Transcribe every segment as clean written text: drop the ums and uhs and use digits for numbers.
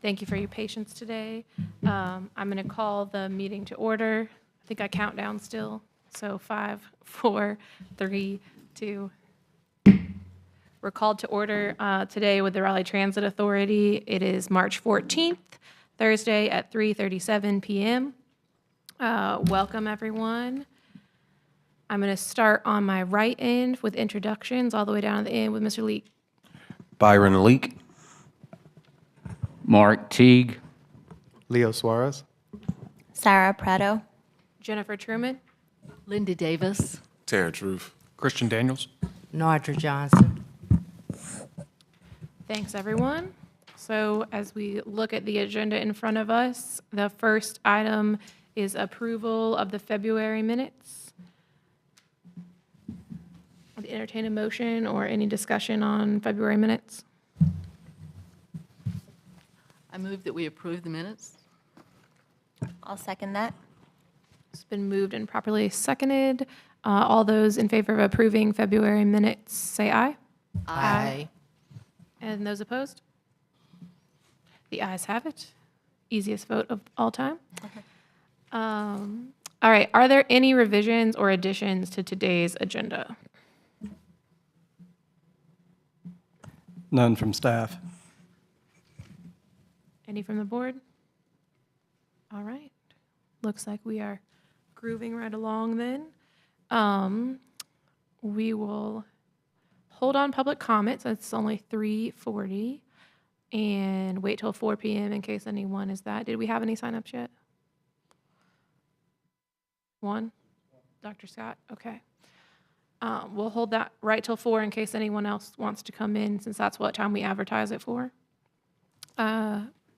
Thank you for your patience today. I'm going to call the meeting to order. I think I count down still. So 5, 4, 3, 2. We're called to order today with the Raleigh Transit Authority. It is March 14th, Thursday at 3:37 p.m. Welcome, everyone. I'm going to start on my right end with introductions all the way down to the end with Mr. Leek. Byron Leak. Mark Teague. Leo Suarez. Sarah Prado. Jennifer Truman. Linda Davis. Tara Truth. Christian Daniels. Nardra Johnson. Thanks, everyone. So as we look at the agenda in front of us, the first item is approval of the February minutes. Would entertain a motion or any discussion on February minutes? I move that we approve the minutes. I'll second that. It's been moved and properly seconded. All those in favor of approving February minutes, say aye. Aye. And those opposed? The ayes have it. Easiest vote of all time. All right, are there any revisions or additions to today's agenda? None from staff. Any from the board? All right. Looks like we are grooving right along then. We will hold on public comments. It's only 3:40 and wait till 4 p.m. in case anyone is that. Did we have any signups yet? One? Dr. Scott? Okay. We'll hold that right till 4 in case anyone else wants to come in, since that's what time we advertise it for.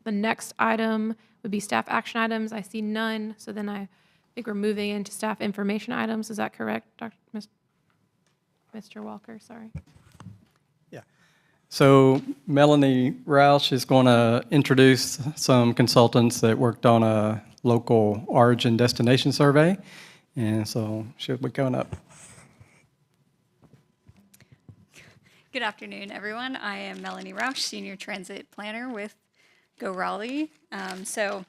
The next item would be staff action items. I see none, so then I think we're moving into staff information items. Is that correct, Mr. Walker? Sorry. Yeah. So Melanie Roush is going to introduce some consultants that worked on a local origin destination survey. And so she'll be coming up. Good afternoon, everyone. I am Melanie Roush, Senior Transit Planner with Go Raleigh. So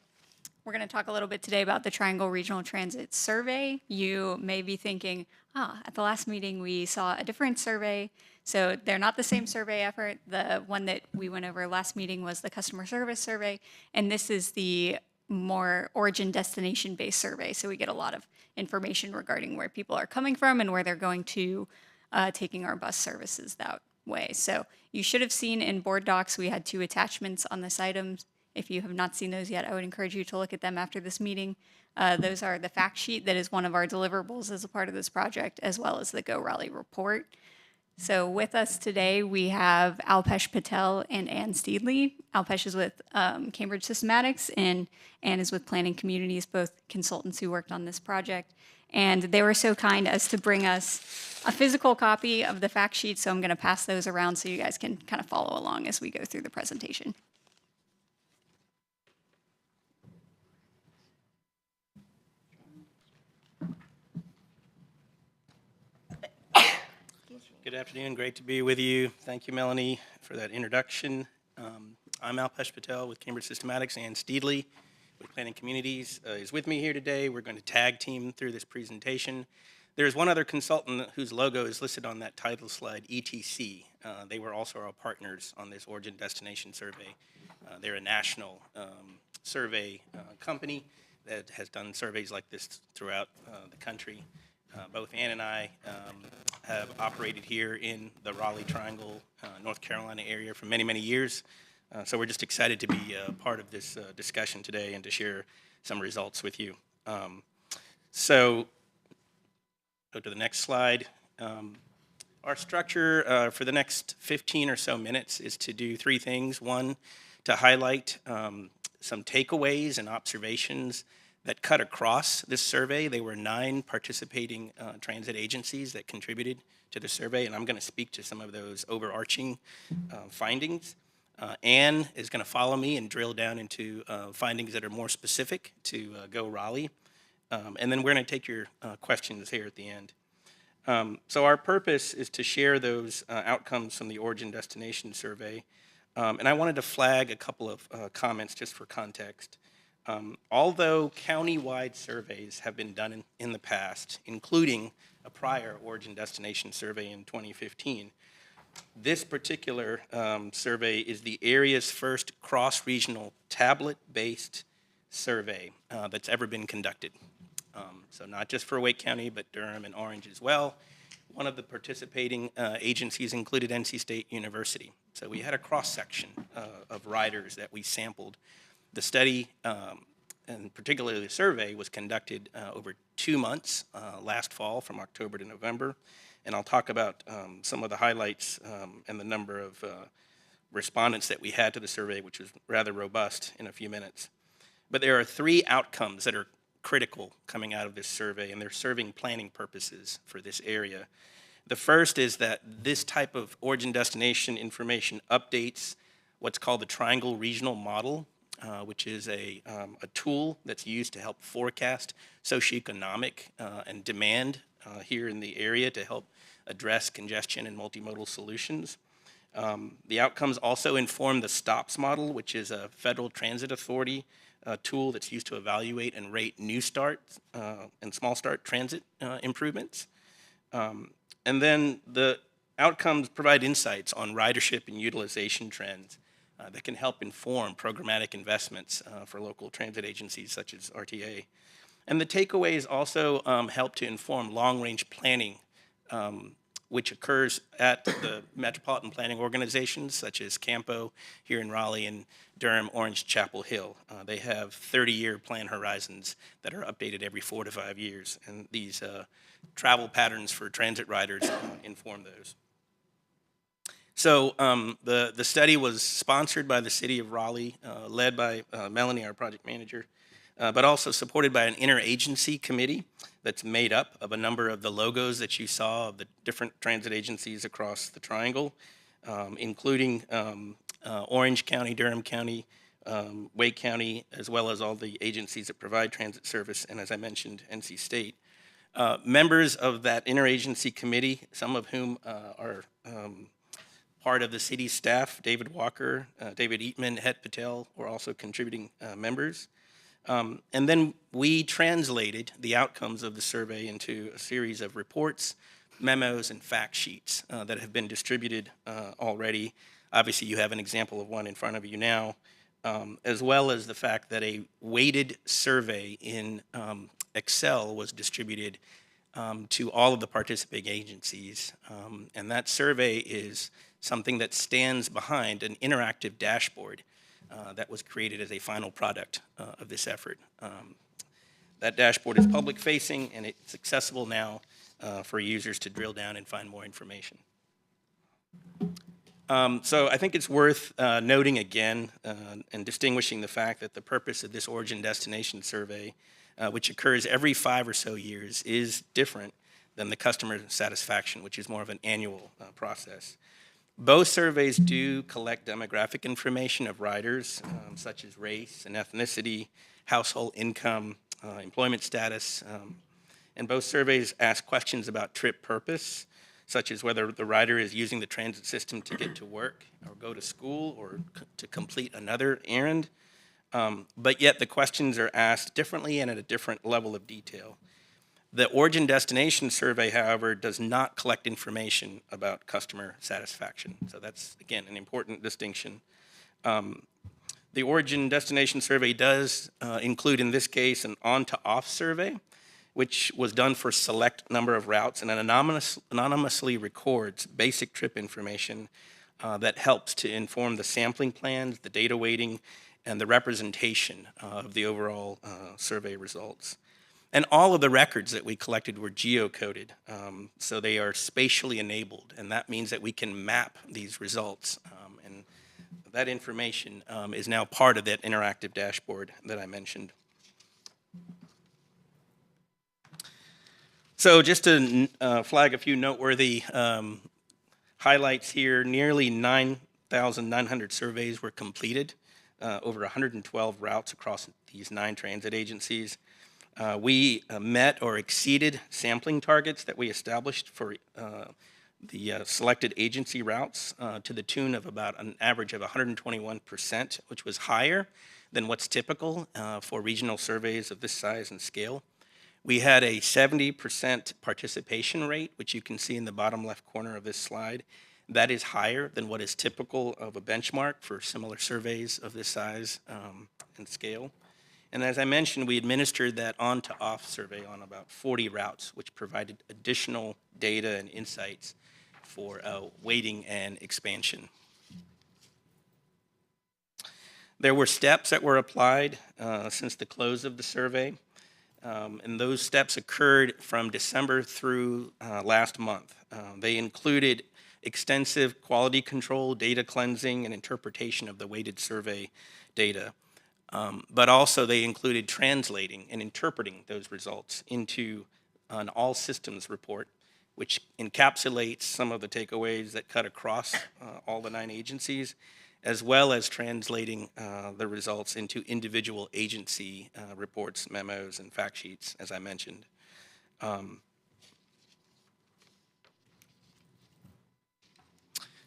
we're going to talk a little bit today about the Triangle Regional Transit Survey. You may be thinking, at the last meeting we saw a different survey. So they're not the same survey effort. The one that we went over last meeting was the customer service survey, and this is the more origin destination based survey. So we get a lot of information regarding where people are coming from and where they're going to, taking our bus services that way. So you should have seen in board docs, we had 2 attachments on this item. If you have not seen those yet, I would encourage you to look at them after this meeting. Those are the fact sheet that is one of our deliverables as a part of this project, as well as the Go Raleigh report. So with us today, we have Alpesh Patel and Ann Steedley. Alpesh is with Cambridge Systematics, and Ann is with Planning Communities, both consultants who worked on this project. And they were so kind as to bring us a physical copy of the fact sheet, so I'm going to pass those around so you guys can kind of follow along as we go through the presentation. Good afternoon. Great to be with you. Thank you, Melanie, for that introduction. I'm Alpesh Patel with Cambridge Systematics. Ann Steedley with Planning Communities is with me here today. We're going to tag team through this presentation. There's one other consultant whose logo is listed on that title slide, ETC. They were also our partners on this origin destination survey. They're a national survey company that has done surveys like this throughout the country. Both Ann and I have operated here in the Raleigh Triangle, North Carolina area for many, many years. So we're just excited to be part of this discussion today and to share some results with you. So go to the next slide. Our structure for the next 15 or so minutes is to do 3 things. One, to highlight some takeaways and observations that cut across this survey. There were 9 participating transit agencies that contributed to the survey, and I'm going to speak to some of those overarching findings. Ann is going to follow me and drill down into findings that are more specific to Go Raleigh, and then we're going to take your questions here at the end. So our purpose is to share those outcomes from the origin destination survey And I wanted to flag a couple of comments just for context. Although county-wide surveys have been done in the past, including a prior origin destination survey in 2015, this particular survey is the area's first cross-regional tablet-based survey that's ever been conducted. So not just for Wake County, but Durham and Orange as well. One of the participating agencies included NC State University. So we had a cross-section of riders that we sampled. The study, and particularly the survey, was conducted over 2 months last fall from October to November. And I'll talk about some of the highlights and the number of respondents that we had to the survey, which was rather robust, in a few minutes. But there are 3 outcomes that are critical coming out of this survey, and they're serving planning purposes for this area. The first is that this type of origin destination information updates what's called the Triangle Regional Model, which is a tool that's used to help forecast socioeconomic and demand here in the area to help address congestion and multimodal solutions. The outcomes also inform the STOPS model, which is a Federal Transit Authority tool that's used to evaluate and rate new start and small start transit improvements. And then the outcomes provide insights on ridership and utilization trends that can help inform programmatic investments for local transit agencies such as RTA. And the takeaways also help to inform long-range planning, which occurs at the metropolitan planning organizations such as Campo here in Raleigh and Durham, Orange, Chapel Hill. They have 30-year plan horizons that are updated every 4 to 5 years, and these travel patterns for transit riders inform those. So the study was sponsored by the city of Raleigh, led by Melanie, our project manager, but also supported by an interagency committee that's made up of a number of the logos that you saw of the different transit agencies across the triangle, including Orange County, Durham County, Wake County, as well as all the agencies that provide transit service, and as I mentioned, NC State. Members of that interagency committee, some of whom are part of the city staff, David Walker, David Eatman, Het Patel, were also contributing members. And then we translated the outcomes of the survey into a series of reports, memos, and fact sheets that have been distributed already. Obviously, you have an example of one in front of you now, as well as the fact that a weighted survey in Excel was distributed to all of the participating agencies. And that survey is something that stands behind an interactive dashboard that was created as a final product of this effort. That dashboard is public-facing, and it's accessible now for users to drill down and find more information. So I think it's worth noting again and distinguishing the fact that the purpose of this origin destination survey, which occurs every 5 or so years, is different than the customer satisfaction, which is more of an annual process. Both surveys do collect demographic information of riders, such as race and ethnicity, household income, employment status, and both surveys ask questions about trip purpose, such as whether the rider is using the transit system to get to work or go to school or to complete another errand. But yet the questions are asked differently and at a different level of detail. The origin destination survey, however, does not collect information about customer satisfaction. So that's, again, an important distinction. The origin destination survey does include, in this case, an on-to-off survey, which was done for a select number of routes and anonymously records basic trip information that helps to inform the sampling plans, the data weighting, and the representation of the overall survey results. And all of the records that we collected were geocoded, so they are spatially enabled, and that means that we can map these results. And that information is now part of that interactive dashboard that I mentioned. So just to flag a few noteworthy highlights here, nearly 9,900 surveys were completed, over 112 routes across these 9 transit agencies. We met or exceeded sampling targets that we established for the selected agency routes to the tune of about an average of 121%, which was higher than what's typical for regional surveys of this size and scale. We had a 70% participation rate, which you can see in the bottom left corner of this slide. That is higher than what is typical of a benchmark for similar surveys of this size and scale. And as I mentioned, we administered that on-to-off survey on about 40 routes, which provided additional data and insights for weighting and expansion. There were steps that were applied since the close of the survey, and those steps occurred from December through last month. They included extensive quality control, data cleansing, and interpretation of the weighted survey data. But also they included translating and interpreting those results into an all systems report, which encapsulates some of the takeaways that cut across all the 9 agencies, as well as translating the results into individual agency reports, memos, and fact sheets, as I mentioned.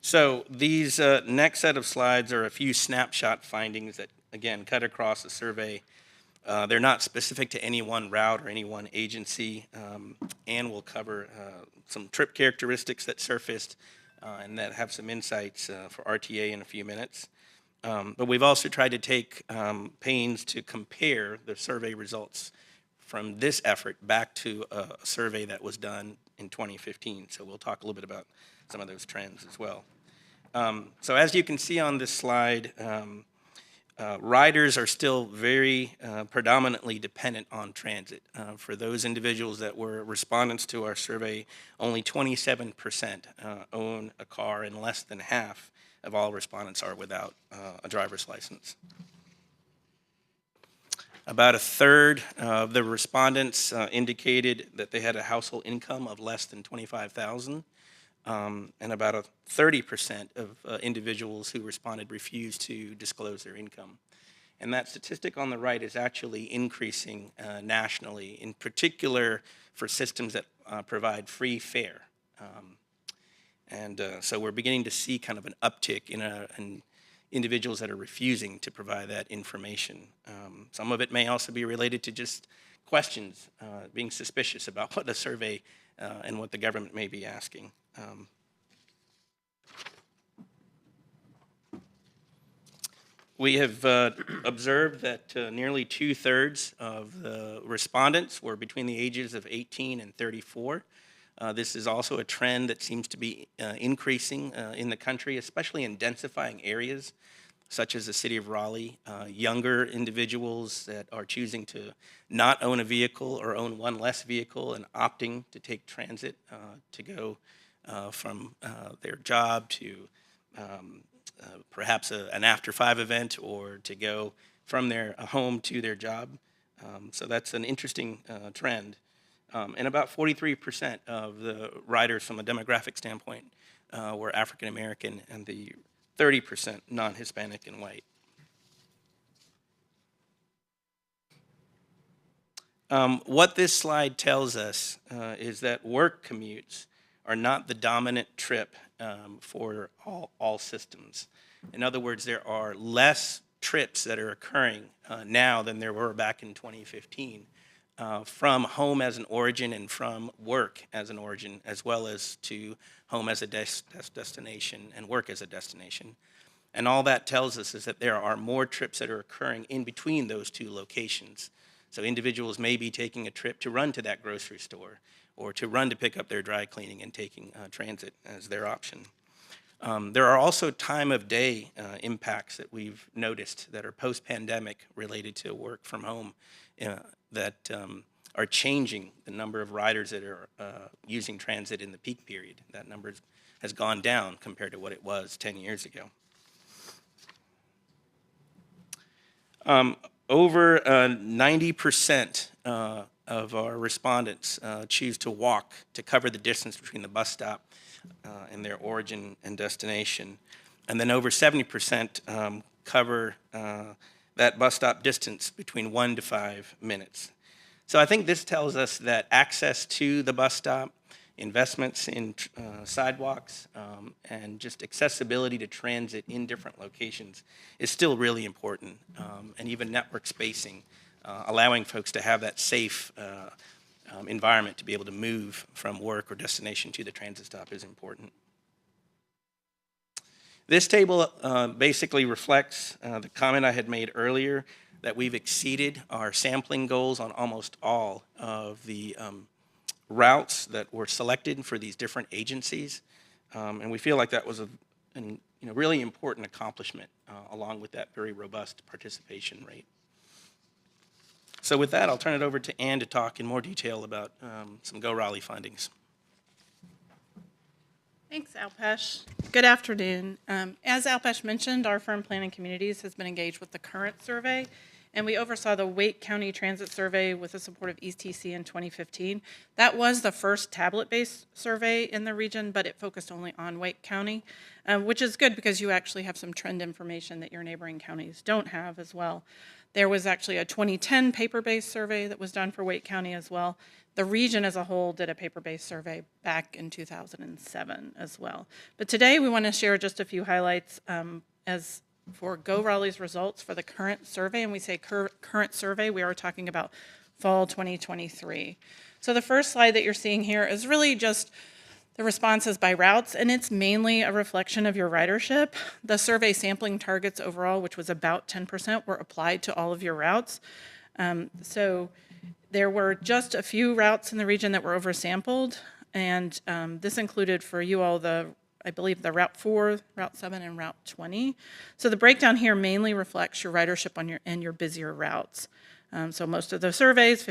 So these next set of slides are a few snapshot findings that, again, cut across the survey. They're not specific to any one route or any one agency, and will cover some trip characteristics that surfaced and that have some insights for RTA in a few minutes. But we've also tried to take pains to compare the survey results from this effort back to a survey that was done in 2015. So we'll talk a little bit about some of those trends as well. So as you can see on this slide, riders are still very predominantly dependent on transit. For those individuals that were respondents to our survey, only 27% own a car, and less than half of all respondents are without a driver's license. About a third of the respondents indicated that they had a household income of less than $25,000. And about 30% of individuals who responded refused to disclose their income. And that statistic on the right is actually increasing nationally, in particular for systems that provide free fare. So we're beginning to see kind of an uptick in individuals that are refusing to provide that information. Some of it may also be related to just questions, being suspicious about what the survey and what the government may be asking. We have observed that nearly 2/3 of the respondents were between the ages of 18 and 34. This is also a trend that seems to be increasing in the country, especially in densifying areas, such as the city of Raleigh. Younger individuals that are choosing to not own a vehicle or own one less vehicle and opting to take transit to go from their job to perhaps an after-5 event, or to go from their home to their job. So that's an interesting trend. And about 43% of the riders from a demographic standpoint were African American, and the 30% non-Hispanic and white. What this slide tells us is that work commutes are not the dominant trip for all systems. In other words, there are less trips that are occurring now than there were back in 2015 from home as an origin and from work as an origin, as well as to home as a destination and work as a destination. And all that tells us is that there are more trips that are occurring in between those two locations. So individuals may be taking a trip to run to that grocery store, or to run to pick up their dry cleaning and taking transit as their option. There are also time of day impacts that we've noticed that are post-pandemic related to work from home that are changing the number of riders that are using transit in the peak period. That number has gone down compared to what it was 10 years ago. Over 90% of our respondents choose to walk to cover the distance between the bus stop and their origin and destination. And then over 70% cover that bus stop distance between 1 to 5 minutes. So I think this tells us that access to the bus stop investments in sidewalks, and just accessibility to transit in different locations is still really important. And even network spacing, allowing folks to have that safe environment to be able to move from work or destination to the transit stop is important. This table basically reflects the comment I had made earlier that we've exceeded our sampling goals on almost all of the routes that were selected for these different agencies. And we feel like that was a really important accomplishment along with that very robust participation rate. So with that, I'll turn it over to Ann to talk in more detail about some Go Raleigh findings. Thanks, Alpesh. Good afternoon. As Alpesh mentioned, our firm Planning Communities has been engaged with the current survey, and we oversaw the Wake County Transit Survey with the support of ETC in 2015. That was the first tablet-based survey in the region, but it focused only on Wake County, which is good because you actually have some trend information that your neighboring counties don't have as well. There was actually a 2010 paper-based survey that was done for Wake County as well. The region as a whole did a paper-based survey back in 2007 as well. But today we want to share just a few highlights as for Go Raleigh's results for the current survey. And we say current survey, we are talking about fall 2023. So the first slide that you're seeing here is really just the responses by routes, and it's mainly a reflection of your ridership. The survey sampling targets overall, which was about 10%, were applied to all of your routes. So there were just a few routes in the region that were oversampled, and this included for you all I believe the Route 4, Route 7, and Route 20. So the breakdown here mainly reflects your ridership on your busier routes. So most of the surveys,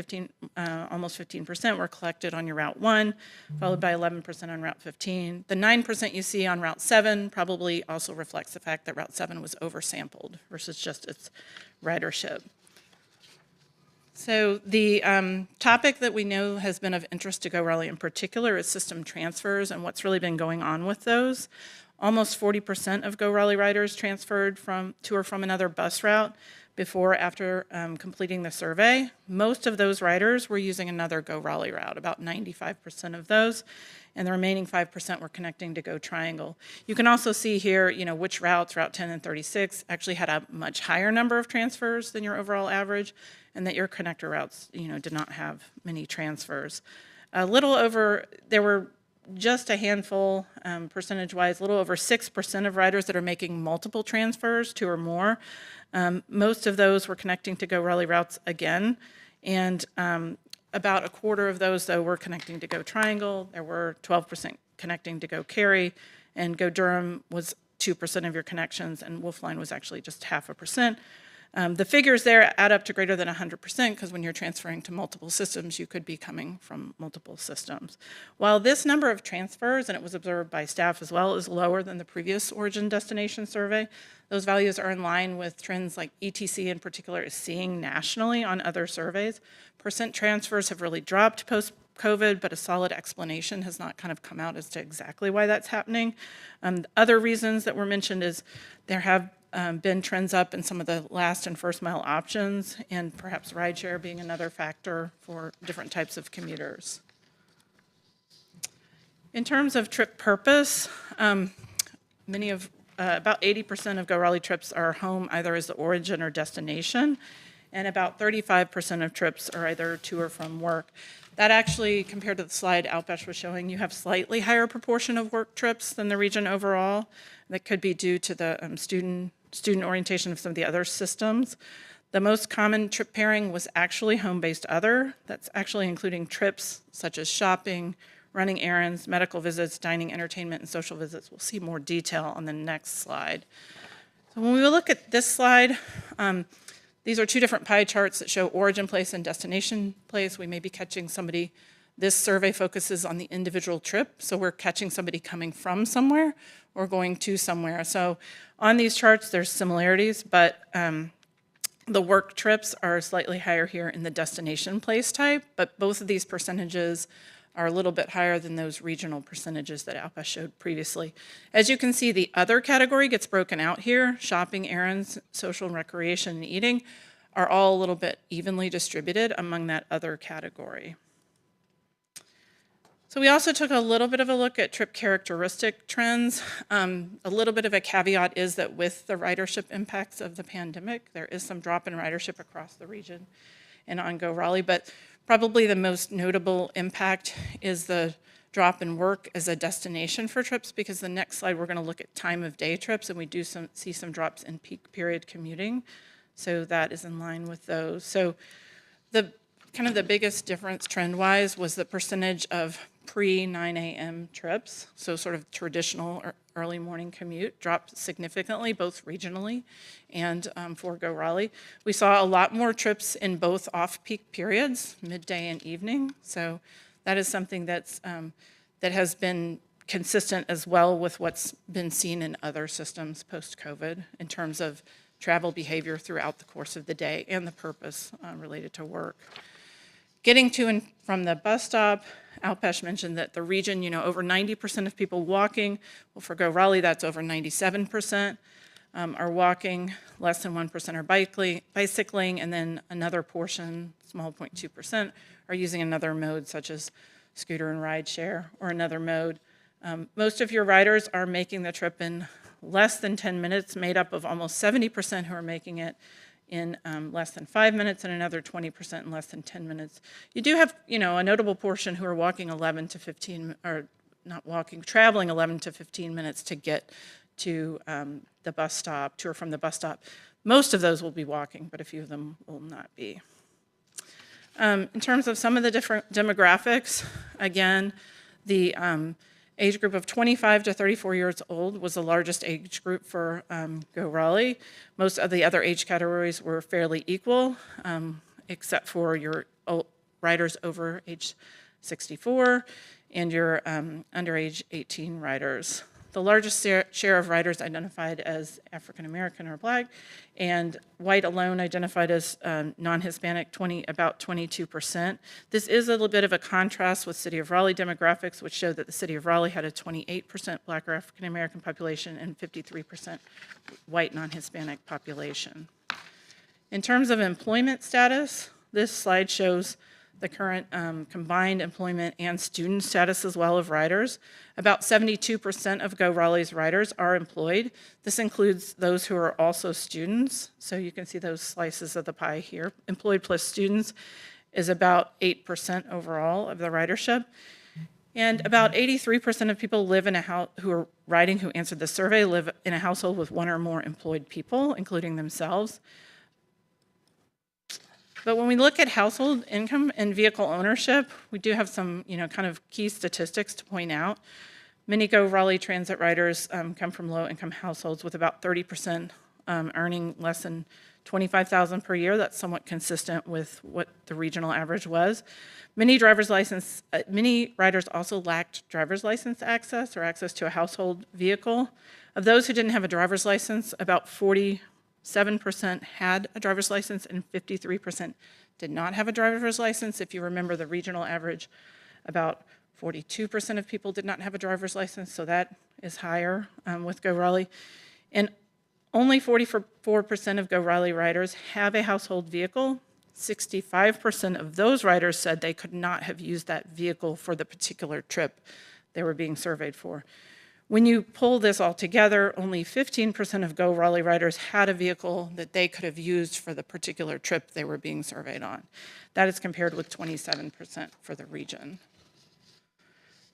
almost 15%, were collected on your Route 1, followed by 11% on Route 15. The 9% you see on Route 7 probably also reflects the fact that Route 7 was oversampled versus just its ridership. So the topic that we know has been of interest to Go Raleigh in particular is system transfers and what's really been going on with those. Almost 40% of Go Raleigh riders transferred to or from another bus route before or after completing the survey. Most of those riders were using another Go Raleigh route, about 95% of those, and the remaining 5% were connecting to Go Triangle. You can also see here, which routes, Route 10 and 36, actually had a much higher number of transfers than your overall average, and that your connector routes, did not have many transfers. There were just a handful, percentage-wise, a little over 6% of riders that are making multiple transfers, 2 or more. Most of those were connecting to Go Raleigh routes again, and about a quarter of those, though, were connecting to Go Triangle. There were 12% connecting to Go Cary, and Go Durham was 2% of your connections, and Wolfline was actually just 0.5%. The figures there add up to greater than 100% because when you're transferring to multiple systems, you could be coming from multiple systems. While this number of transfers, and it was observed by staff as well, is lower than the previous origin destination survey, those values are in line with trends like ETC in particular is seeing nationally on other surveys. Percent transfers have really dropped post-COVID, but a solid explanation has not kind of come out as to exactly why that's happening. Other reasons that were mentioned is there have been trends up in some of the last and first mile options, and perhaps rideshare being another factor for different types of commuters. In terms of trip purpose, about 80% of Go Raleigh trips are home either as the origin or destination, and about 35% of trips are either to or from work. That actually, compared to the slide Alpesh was showing, you have slightly higher proportion of work trips than the region overall. That could be due to the student orientation of some of the other systems. The most common trip pairing was actually home-based other. That's actually including trips such as shopping, running errands, medical visits, dining, entertainment, and social visits. We'll see more detail on the next slide. So when we look at this slide, these are two different pie charts that show origin place and destination place. We may be catching somebody. This survey focuses on the individual trip, so we're catching somebody coming from somewhere or going to somewhere. So on these charts, there's similarities, but the work trips are slightly higher here in the destination place type, but both of these percentages are a little bit higher than those regional percentages that Alpesh showed previously. As you can see, the other category gets broken out here. Shopping, errands, social and recreation, and eating are all a little bit evenly distributed among that other category. So we also took a little bit of a look at trip characteristic trends. A little bit of a caveat is that with the ridership impacts of the pandemic, there is some drop in ridership across the region and on Go Raleigh, but probably the most notable impact is the drop in work as a destination for trips, because the next slide we're going to look at time of day trips, and we do see some drops in peak period commuting. So that is in line with those. So the kind of the biggest difference trend-wise was the percentage of pre-9 a.m. trips, so sort of traditional or early morning commute dropped significantly, both regionally and for Go Raleigh. We saw a lot more trips in both off-peak periods, midday and evening, so that is something that's, that has been consistent as well with what's been seen in other systems post-COVID in terms of travel behavior throughout the course of the day and the purpose related to work. Getting to and from the bus stop, Alpesh mentioned that the region, over 90% of people walking. Well, for Go Raleigh, that's over 97% are walking, less than 1% are bicycling, and then another portion, small 0.2%, are using another mode such as scooter and ride share or another mode. Most of your riders are making the trip in less than 10 minutes, made up of almost 70% who are making it in less than 5 minutes and another 20% in less than 10 minutes. You do have, a notable portion who are walking 11 to 15, or not walking, traveling 11 to 15 minutes to get to the bus stop, to or from the bus stop. Most of those will be walking, but a few of them will not be. In terms of some of the different demographics, again, the age group of 25 to 34 years old was the largest age group for Go Raleigh. Most of the other age categories were fairly equal, except for your riders over age 64 and your under age 18 riders. The largest share of riders identified as African American or Black, and white alone identified as non-Hispanic, about 22%. This is a little bit of a contrast with City of Raleigh demographics, which showed that the City of Raleigh had a 28% Black or African American population and 53% white non-Hispanic population. In terms of employment status, this slide shows the current combined employment and student status as well of riders. About 72% of Go Raleigh's riders are employed. This includes those who are also students. So you can see those slices of the pie here. Employed plus students is about 8% overall of the ridership. And about 83% of people live in a house who are riding, who answered the survey, live in a household with one or more employed people, including themselves. But when we look at household income and vehicle ownership, we do have some, kind of key statistics to point out. Many Go Raleigh transit riders come from low-income households with about 30% earning less than $25,000 per year. That's somewhat consistent with what the regional average was. Many riders also lacked driver's license access or access to a household vehicle. Of those who didn't have a driver's license, about 47% had a driver's license and 53% did not have a driver's license. If you remember the regional average, about 42% of people did not have a driver's license, so that is higher with Go Raleigh. And only 44% of Go Raleigh riders have a household vehicle. 65% of those riders said they could not have used that vehicle for the particular trip they were being surveyed for. When you pull this all together, only 15% of Go Raleigh riders had a vehicle that they could have used for the particular trip they were being surveyed on. That is compared with 27% for the region.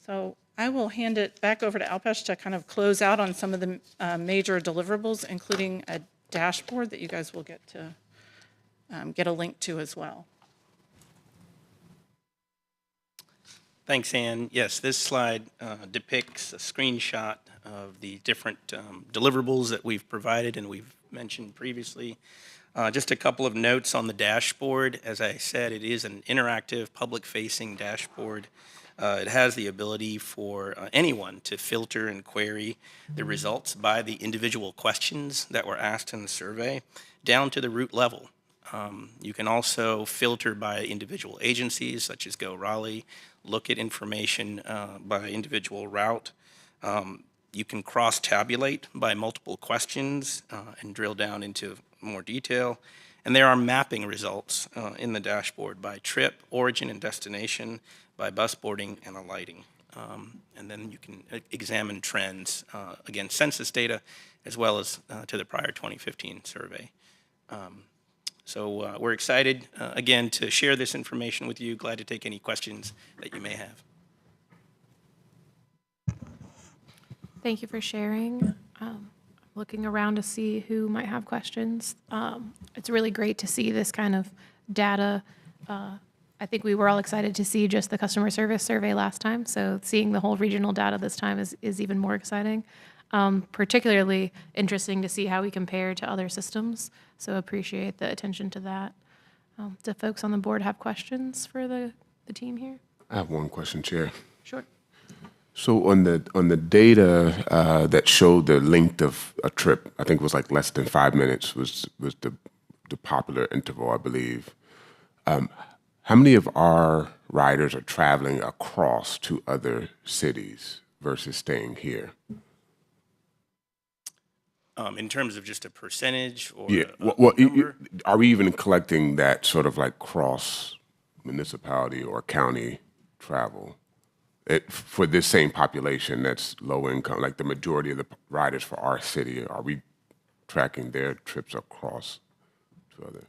So I will hand it back over to Alpesh to kind of close out on some of the major deliverables, including a dashboard that you guys will get to get a link to as well. Thanks, Ann. Yes, this slide depicts a screenshot of the different deliverables that we've provided and we've mentioned previously. Just a couple of notes on the dashboard. As I said, it is an interactive, public-facing dashboard. It has the ability for anyone to filter and query the results by the individual questions that were asked in the survey down to the route level. You can also filter by individual agencies, such as Go Raleigh, look at information by individual route. You can cross-tabulate by multiple questions and drill down into more detail. And there are mapping results in the dashboard by trip, origin and destination, by bus boarding and alighting. And then you can examine trends against census data as well as to the prior 2015 survey. So we're excited, again, to share this information with you. Glad to take any questions that you may have. Thank you for sharing. Looking around to see who might have questions. It's really great to see this kind of data. I think we were all excited to see just the customer service survey last time, so seeing the whole regional data this time is even more exciting. Particularly interesting to see how we compare to other systems, so appreciate the attention to that. Do folks on the board have questions for the team here? I have one question, Chair. Sure. So on the data that showed the length of a trip, I think it was like less than 5 minutes was the popular interval, I believe. How many of our riders are traveling across to other cities versus staying here? In terms of just a percentage or Yeah. a number? Are we even collecting that sort of like cross municipality or county travel? For this same population that's low income, like the majority of the riders for our city, are we tracking their trips across to other?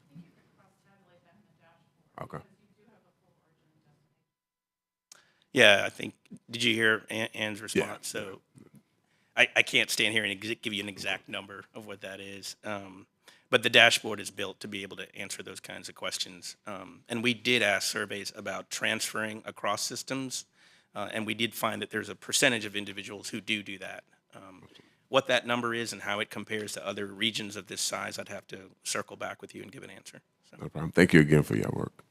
Okay. Yeah, I think, did you hear Ann's response? So I can't stand here and give you an exact number of what that is. But the dashboard is built to be able to answer those kinds of questions. And we did ask surveys about transferring across systems. And we did find that there's a percentage of individuals who do that. What that number is and how it compares to other regions of this size, I'd have to circle back with you and give an answer. So. No problem. Thank you again for your work.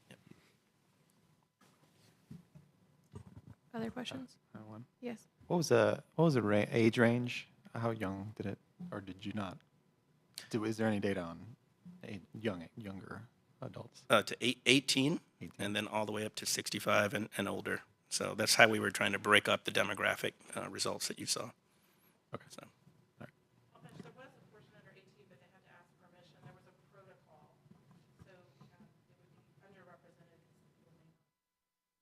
Other questions? One. Yes. What was the age range? How young did it, or did you not? Is there any data on younger adults? To 18, and then all the way up to 65 and older. So that's how we were trying to break up the demographic results that you saw. Okay. So. There was a portion under 18, but they had to ask permission. There was a protocol, so it would be underrepresented.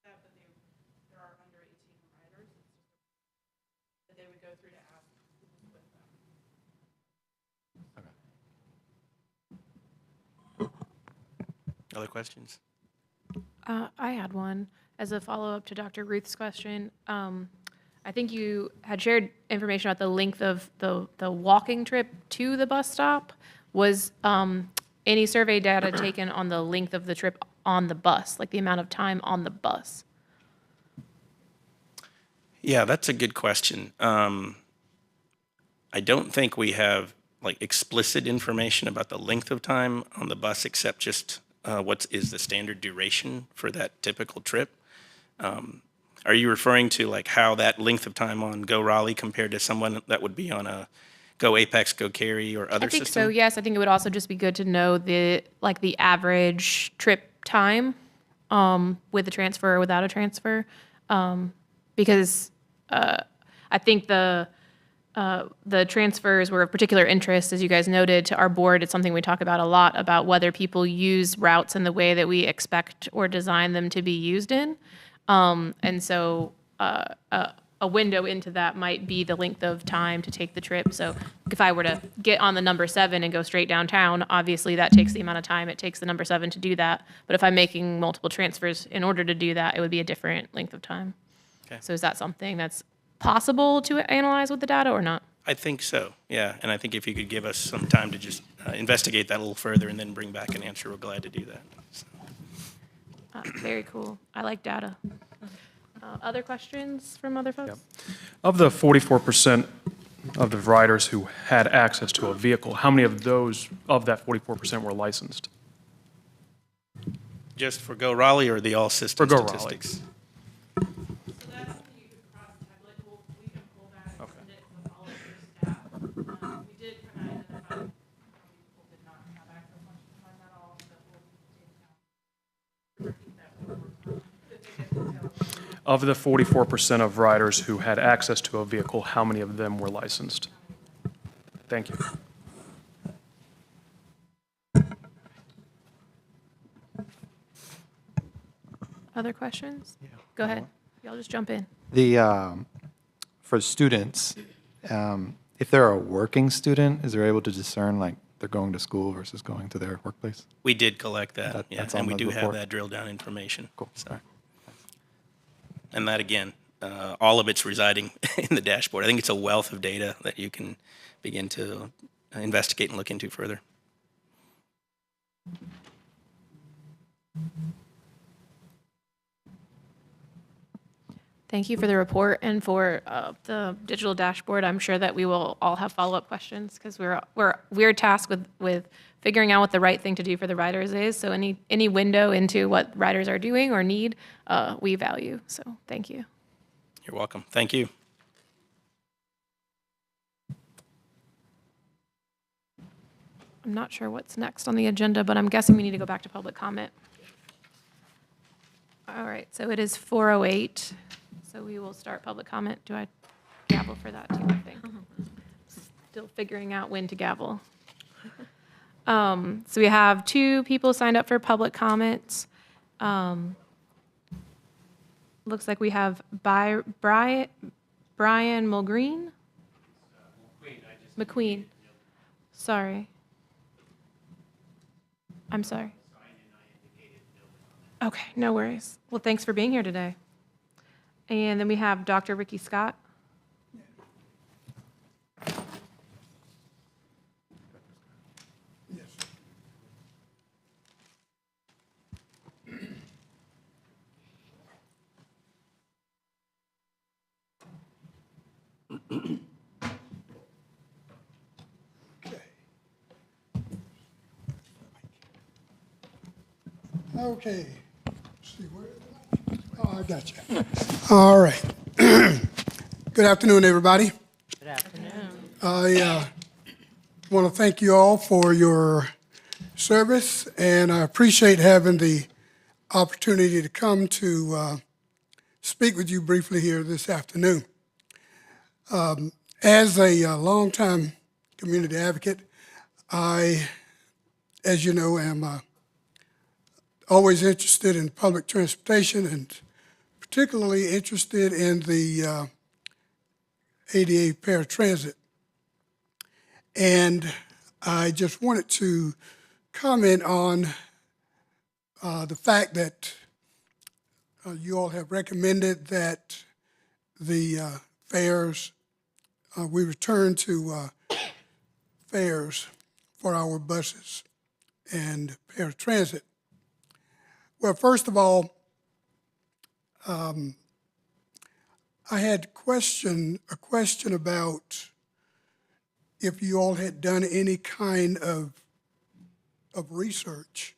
But there are under 18 riders. It's just that they would go through to ask who's with them. Okay. Other questions? I had one as a follow-up to Dr. Ruth's question. I think you had shared information about the length of the walking trip to the bus stop. Was any survey data taken on the length of the trip on the bus, like the amount of time on the bus? Yeah, that's a good question. I don't think we have like explicit information about the length of time on the bus, except just what is the standard duration for that typical trip. Are you referring to like how that length of time on Go Raleigh compared to someone that would be on a Go Apex, Go Carry, or other I think system? so, yes. I think it would also just be good to know the average trip time with a transfer or without a transfer. Because I think the transfers were of particular interest, as you guys noted, to our board. It's something we talk about a lot, about whether people use routes in the way that we expect or design them to be used in. And so a window into that might be the length of time to take the trip. So if I were to get on the number 7 and go straight downtown, obviously that takes the amount of time it takes the number 7 to do that. But if I'm making multiple transfers in order to do that, it would be a different length of time. Okay. So is that something that's possible to analyze with the data or not? I think so, yeah. And I think if you could give us some time to just investigate that a little further and then bring back an answer, we're glad to do that. So. Very cool. I like data. Other questions from other folks? Of the 44% of the riders who had access to a vehicle, how many of those, of that 44% were licensed? Just for Go Raleigh or the all system For Go Raleigh. statistics? Of the 44% of riders who had access to a vehicle, how many of them were licensed? Thank you. Other questions? Go ahead. Y'all just jump in. For students, if they're a working student, is they're able to discern like they're going to school versus going to their workplace? We did collect that, yeah, that's and on we the do have report? that drilled down information. Cool. So- All right. And that, again, all of it's residing in the dashboard. I think it's a wealth of data that you can begin to investigate and look into further. Thank you for the report and for the digital dashboard. I'm sure that we will all have follow-up questions because we're tasked with figuring out what the right thing to do for the riders is. So any window into what riders are doing or need, we value. So thank you. You're welcome. Thank you. I'm not sure what's next on the agenda, but I'm guessing we need to go back to public comment. All right, so it is 4:08, so we will start public comment. Do I gavel for that too, I think? Still figuring out when to gavel. So we have 2 people signed up for public comments. Looks like we have Brian Mulgreen? McQueen. Sorry. I'm sorry. Okay, no worries. Well, thanks for being here today. And then we have Dr. Ricky Scott. Okay. Let's see, where is it? Oh, I got you. All right. Good afternoon, everybody. Good afternoon. I want to thank you all for your service, and I appreciate having the opportunity to come to speak with you briefly here this afternoon. As a longtime community advocate, I, as you know, am always interested in public transportation and particularly interested in the ADA paratransit. And I just wanted to comment on the fact that you all have recommended that the fares, we return to fares for our buses and paratransit. Well, first of all, I had a question about if you all had done any kind of research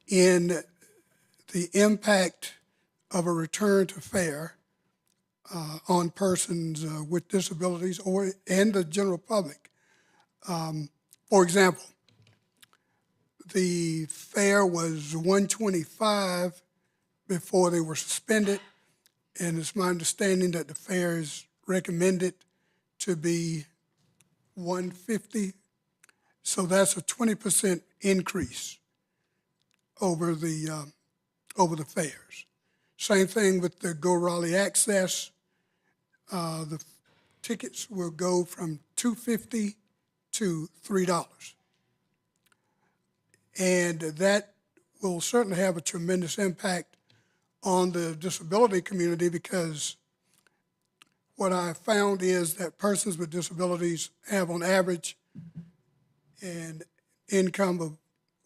in the impact of a return to fare on persons with disabilities and the general public. For example, the fare was $125 before they were suspended, and it's my understanding that the fare is recommended to be $150. So that's a 20% increase over the fares. Same thing with the Go Raleigh Access. The tickets will go from $250 to $3. And that will certainly have a tremendous impact on the disability community, because what I found is that persons with disabilities have on average an income of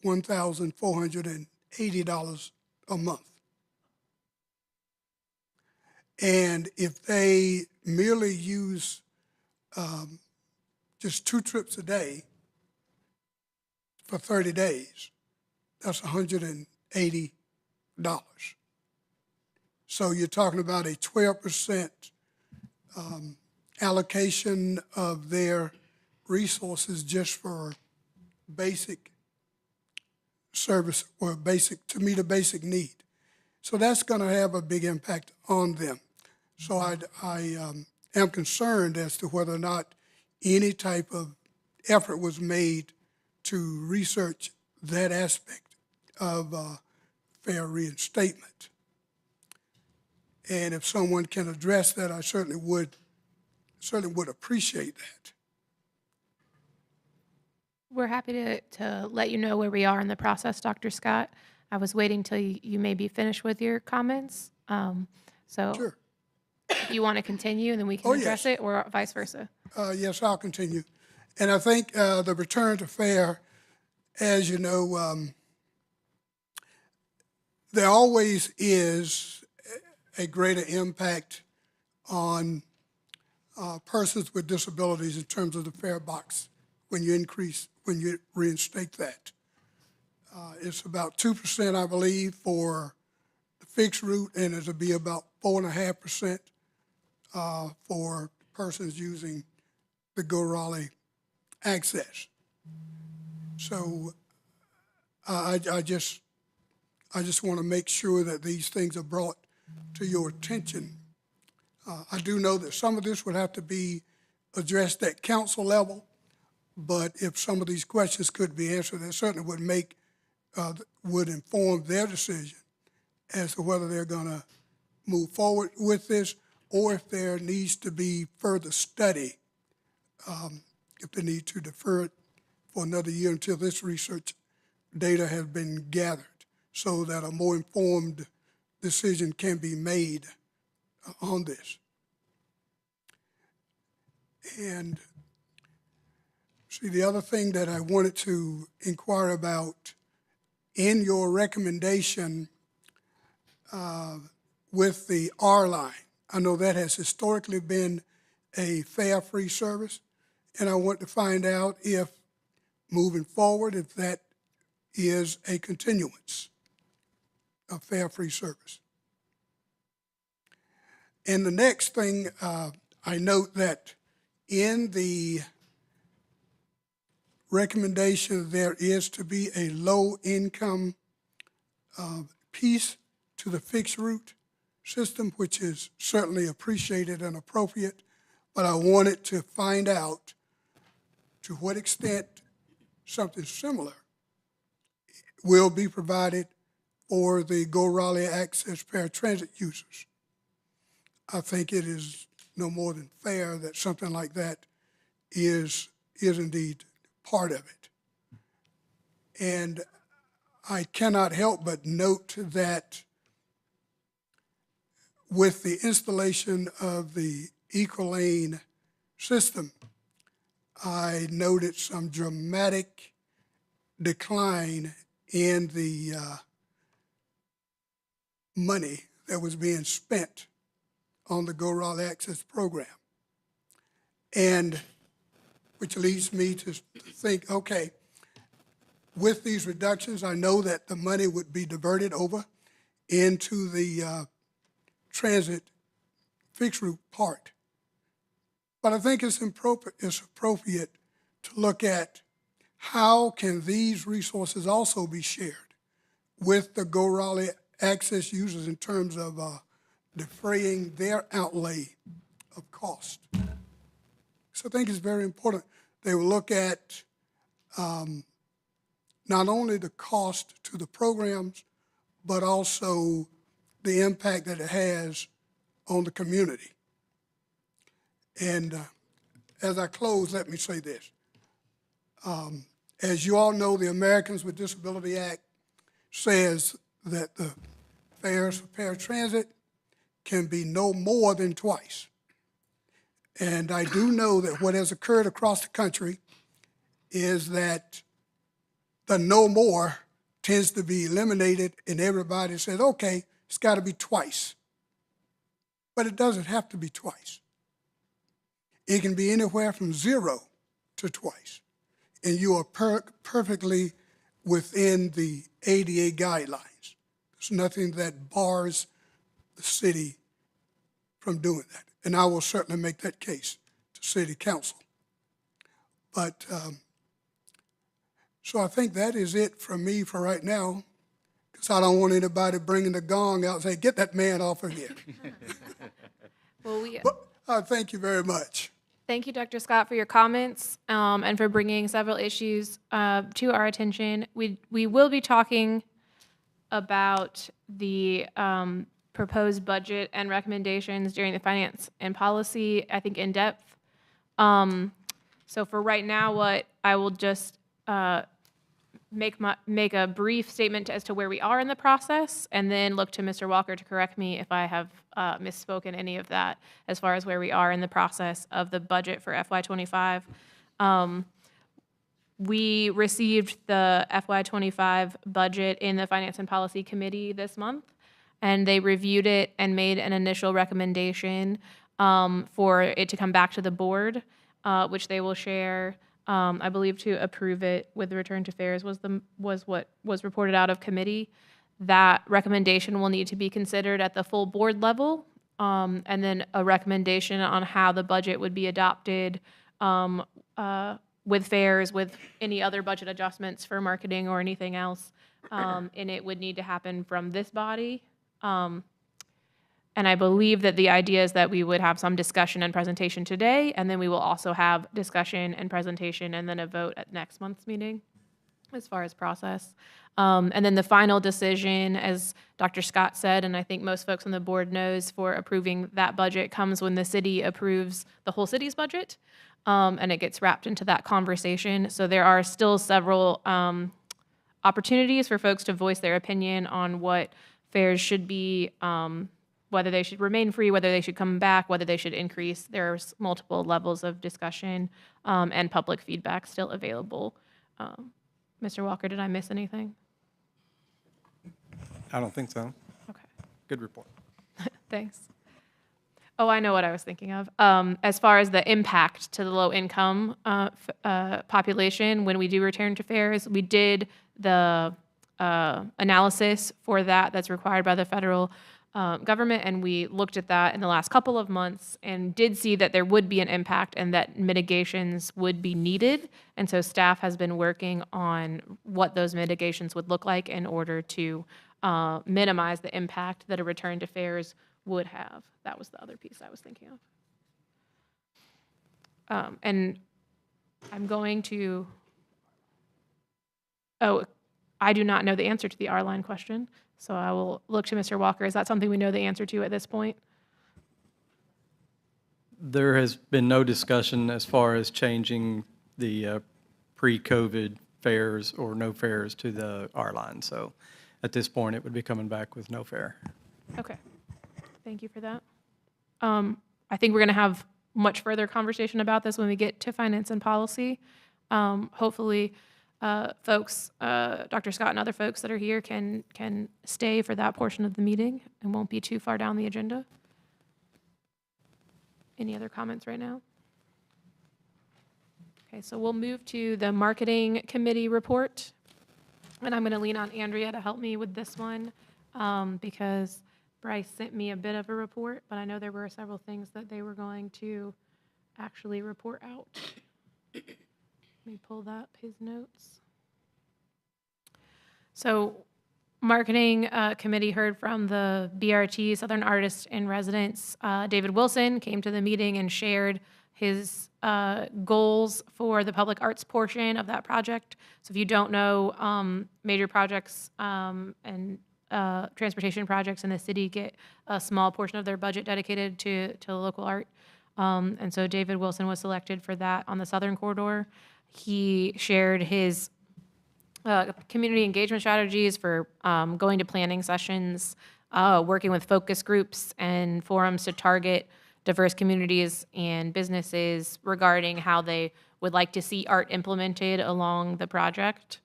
$1,480 a month. And if they merely use just 2 trips a day for 30 days, that's $180. So you're talking about a 12% allocation of their resources just for basic service or to meet a basic need. So that's going to have a big impact on them. So I am concerned as to whether or not any type of effort was made to research that aspect of fare reinstatement. And if someone can address that, I certainly would appreciate that. We're happy to let you know where we are in the process, Dr. Scott. I was waiting till you may be finished with your comments. So Sure. if you want to continue, and then we can Oh, address yes. it, or vice versa. Yes, I'll continue. And I think the return to fare, as you know, there always is a greater impact on persons with disabilities in terms of the fare box when you reinstate that. It's about 2%, I believe, for the fixed route, and it'll be about 4.5% for persons using the Go Raleigh access. So I just want to make sure that these things are brought to your attention. I do know that some of this would have to be addressed at council level, but if some of these questions could be answered, that certainly would inform their decision as to whether they're going to move forward with this, or if there needs to be further study, if they need to defer it for another year until this research data has been gathered, so that a more informed decision can be made on this. And see, the other thing that I wanted to inquire about in your recommendation with the R line, I know that has historically been a fare-free service, and I want to find out if, moving forward, if that is a continuance of fare-free service. And the next thing, I note that in the recommendation, there is to be a low-income piece to the fixed route system, which is certainly appreciated and appropriate, but I wanted to find out to what extent something similar will be provided for the Go Raleigh Access paratransit users. I think it is no more than fair that something like that is indeed part of it. And I cannot help but note that with the installation of the Equalane system, I noted some dramatic decline in the money that was being spent on the Go Raleigh Access program. And which leads me to think, okay, with these reductions, I know that the money would be diverted over into the transit fixed route part. But I think it's appropriate to look at how can these resources also be shared with the Go Raleigh Access users in terms of defraying their outlay of cost. So I think it's very important they will look at not only the cost to the programs, but also the impact that it has on the community. And as I close, let me say this. As you all know, the Americans with Disability Act says that the fares for paratransit can be no more than twice. And I do know that what has occurred across the country is that the no more tends to be eliminated, and everybody says, okay, it's got to be twice. But it doesn't have to be twice. It can be anywhere from 0 to twice. And you are perfectly within the ADA guidelines. There's nothing that bars the city from doing that. And I will certainly make that case to City Council. But, so I think that is it from me for right now, because I don't want anybody bringing the gong out and say, get that man off of here. Well, But, thank you very much. thank you, Dr. Scott, for your comments and for bringing several issues to our attention. We will be talking about the proposed budget and recommendations during the finance and policy, I think, in depth. So for right now, what I will just make a brief statement as to where we are in the process, and then look to Mr. Walker to correct me if I have misspoken any of that as far as where we are in the process of the budget for FY25. We received the FY25 budget in the Finance and Policy Committee this month, and they reviewed it and made an initial recommendation for it to come back to the board, which they will share. I believe to approve it with the return to fairs was what was reported out of committee. That recommendation will need to be considered at the full board level, and then a recommendation on how the budget would be adopted with fairs, with any other budget adjustments for marketing or anything else, and it would need to happen from this body. And I believe that the idea is that we would have some discussion and presentation today, and then we will also have discussion and presentation and then a vote at next month's meeting as far as process. And then the final decision, as Dr. Scott said, and I think most folks on the board knows, for approving that budget comes when the city approves the whole city's budget, and it gets wrapped into that conversation. So there are still several opportunities for folks to voice their opinion on what fairs should be, whether they should remain free, whether they should come back, whether they should increase. There's multiple levels of discussion and public feedback still available. Mr. Walker, did I miss anything? I don't think so. Okay, Good report. thanks. Oh, I know what I was thinking of. As far as the impact to the low-income population, when we do return to fairs, we did the analysis for that that's required by the federal government, and we looked at that in the last couple of months and did see that there would be an impact and that mitigations would be needed. And so staff has been working on what those mitigations would look like in order to minimize the impact that a return to fairs would have. That was the other piece I was thinking of. And I'm going to, I do not know the answer to the R-line question, so I will look to Mr. Walker. Is that something we know the answer to at this point? There has been no discussion as far as changing the pre-COVID fares or no fares to the R-line. So at this point, it would be coming back with no fare. Okay, thank you for that. I think we're going to have much further conversation about this when we get to finance and policy. Hopefully, folks, Dr. Scott and other folks that are here can stay for that portion of the meeting and won't be too far down the agenda. Any other comments right now? Okay, so we'll move to the marketing committee report. And I'm going to lean on Andrea to help me with this one because Bryce sent me a bit of a report, but I know there were several things that they were going to actually report out. Let me pull up his notes. So marketing committee heard from the BRT, Southern Artist in Residence. David Wilson came to the meeting and shared his goals for the public arts portion of that project. So if you don't know, major projects and transportation projects in the city get a small portion of their budget dedicated to local art. And so David Wilson was selected for that on the Southern Corridor. He shared his community engagement strategies for going to planning sessions, working with focus groups and forums to target diverse communities and businesses regarding how they would like to see art implemented along the project.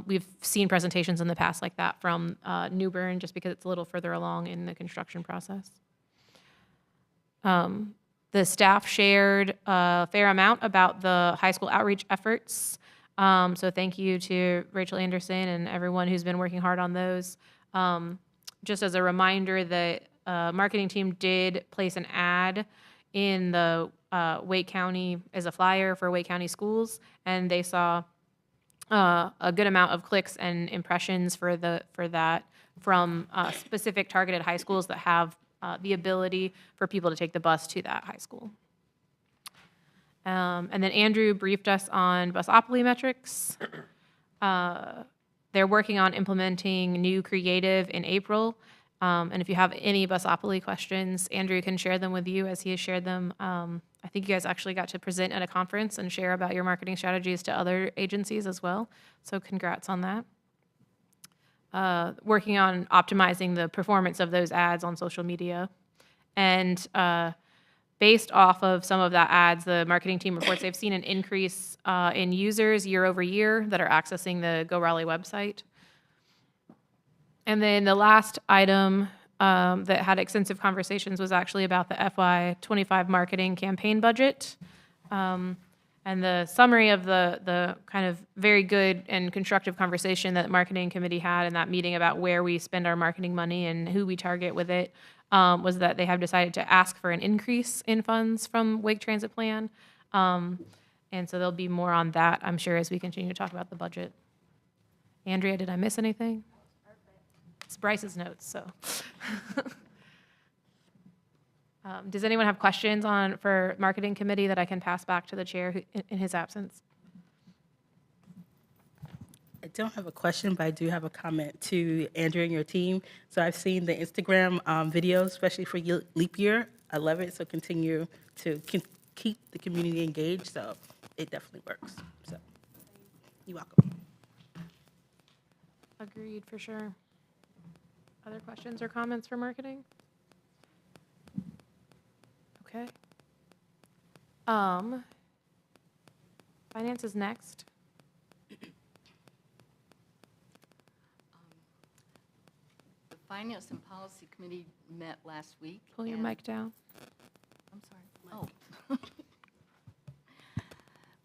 We've seen presentations in the past like that from New Bern, just because it's a little further along in the construction process. The staff shared a fair amount about the high school outreach efforts. So thank you to Rachel Anderson and everyone who's been working hard on those. Just as a reminder, the marketing team did place an ad in the Wake County as a flyer for Wake County schools, and they saw a good amount of clicks and impressions for that from specific targeted high schools that have the ability for people to take the bus to that high school. And then Andrew briefed us on busopoly metrics. They're working on implementing new creative in April, And if you have any Busopoly questions, Andrew can share them with you as he has shared them. I think you guys actually got to present at a conference and share about your marketing strategies to other agencies as well. So congrats on that. Working on optimizing the performance of those ads on social media. And based off of some of that ads, the marketing team reports they've seen an increase in users year over year that are accessing the Go Raleigh website. And then the last item that had extensive conversations was actually about the FY25 marketing campaign budget. And the summary of the kind of very good and constructive conversation that the marketing committee had in that meeting about where we spend our marketing money and who we target with it was that they have decided to ask for an increase in funds from Wake Transit Plan. And so there'll be more on that, I'm sure, as we continue to talk about the budget. Andrea, did I miss anything? It's Bryce's notes, so. Does anyone have questions for marketing committee that I can pass back to the chair in his absence? I don't have a question, but I do have a comment to Andrea and your team. So I've seen the Instagram videos, especially for leap year. I love it. So continue to keep the community engaged. So it definitely works. So you're welcome. Agreed, for sure. Other questions or comments for marketing? Okay. Finance is next. The Finance and Policy Committee met last week. Pull your and- mic down. I'm sorry. Oh.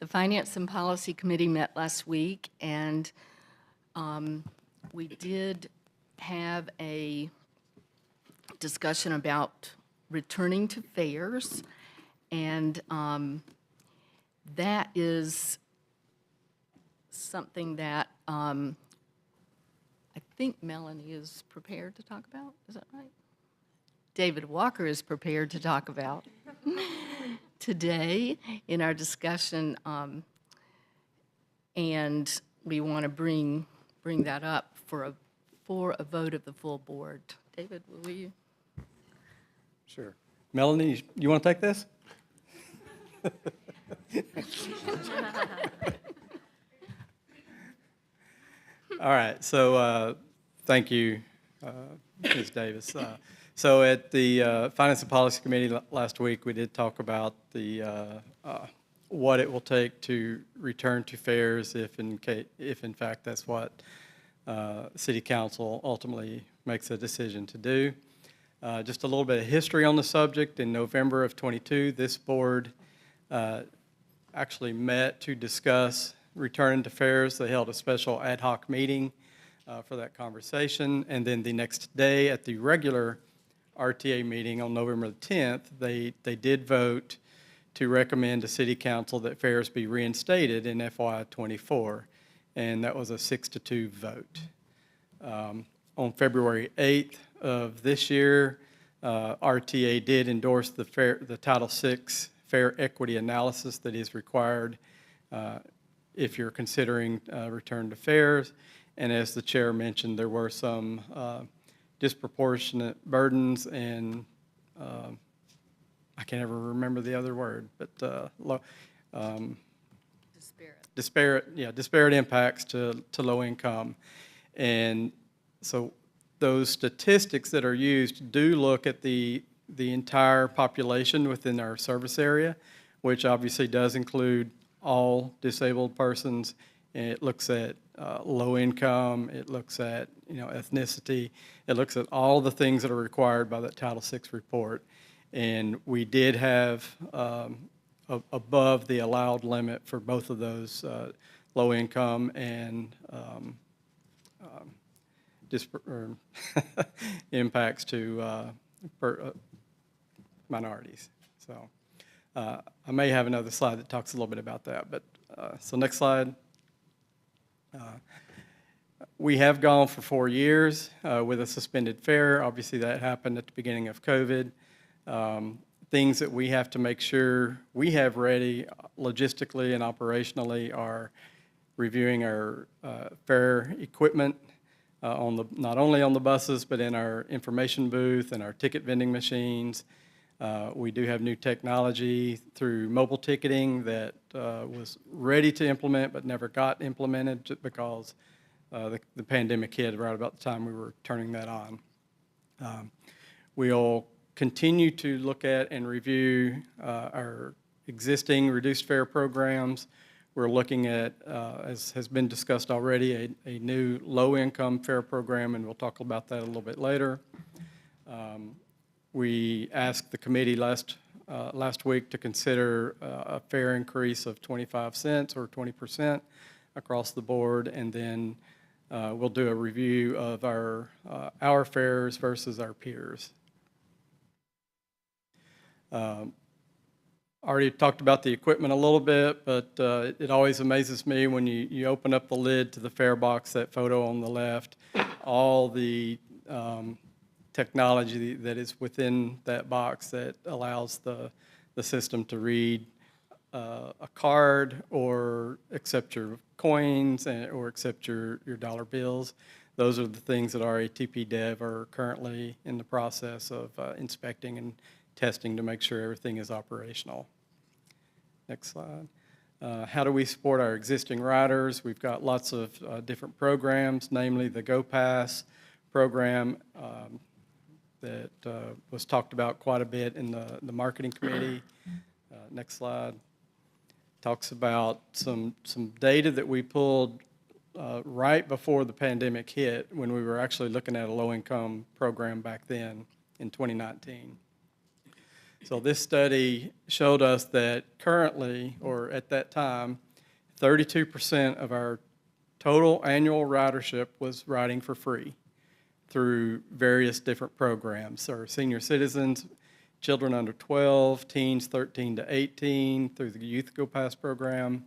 The Finance and Policy Committee met last week, and we did have a discussion about returning to fairs, and that is something that I think Melanie is prepared to talk about. Is that right? David Walker is prepared to talk about today in our discussion, and we want to bring that up for a vote of the full board. David, will you? Sure. Melanie, you want to take this? All right, so thank you, Ms. Davis. So at the Finance and Policy Committee last week, we did talk about what it will take to return to fairs if in fact that's what City Council ultimately makes a decision to do. Just a little bit of history on the subject. In November of '22, this board actually met to discuss returning to fairs. They held a special ad hoc meeting for that conversation. And then the next day at the regular RTA meeting on November the 10th, they did vote to recommend to City Council that fairs be reinstated in FY24. And that was a 6-2 vote. On February 8th of this year, RTA did endorse the Title VI fair equity analysis that is required if you're considering return to fairs. And as the chair mentioned, there were some disproportionate burdens and I can't ever remember the other word, but disparate impacts to low income. And so those statistics that are used do look at the entire population within our service area, which obviously does include all disabled persons. And it looks at low income, it looks at ethnicity, it looks at all the things that are required by that Title VI report. And we did have above the allowed limit for both of those low income and impacts to minorities. So I may have another slide that talks a little bit about that. But so next slide. We have gone for 4 years with a suspended fare. Obviously, that happened at the beginning of COVID. Things that we have to make sure we have ready logistically and operationally are reviewing our fare equipment, not only on the buses, but in our information booth and our ticket vending machines. We do have new technology through mobile ticketing that was ready to implement but never got implemented because the pandemic hit right about the time we were turning that on. We'll continue to look at and review our existing reduced fare programs. We're looking at, as has been discussed already, a new low-income fare program, and we'll talk about that a little bit later. We asked the committee last week to consider a fare increase of 25 cents or 20% across the board, and then we'll do a review of our fares versus our peers. Already talked about the equipment a little bit, but it always amazes me when you open up the lid to the fare box, that photo on the left, all the technology that is within that box that allows the system to read a card or accept your coins or accept your dollar bills. Those are the things that our ATP Dev are currently in the process of inspecting and testing to make sure everything is operational. Next slide. How do we support our existing riders? We've got lots of different programs, namely the Go Pass program that was talked about quite a bit in the marketing committee. Next slide. Talks about some data that we pulled right before the pandemic hit, when we were actually looking at a low-income program back then in 2019. So this study showed us that currently, or at that time, 32% of our total annual ridership was riding for free through various different programs. Our senior citizens, children under 12, teens 13 to 18, through the Youth Go Pass program.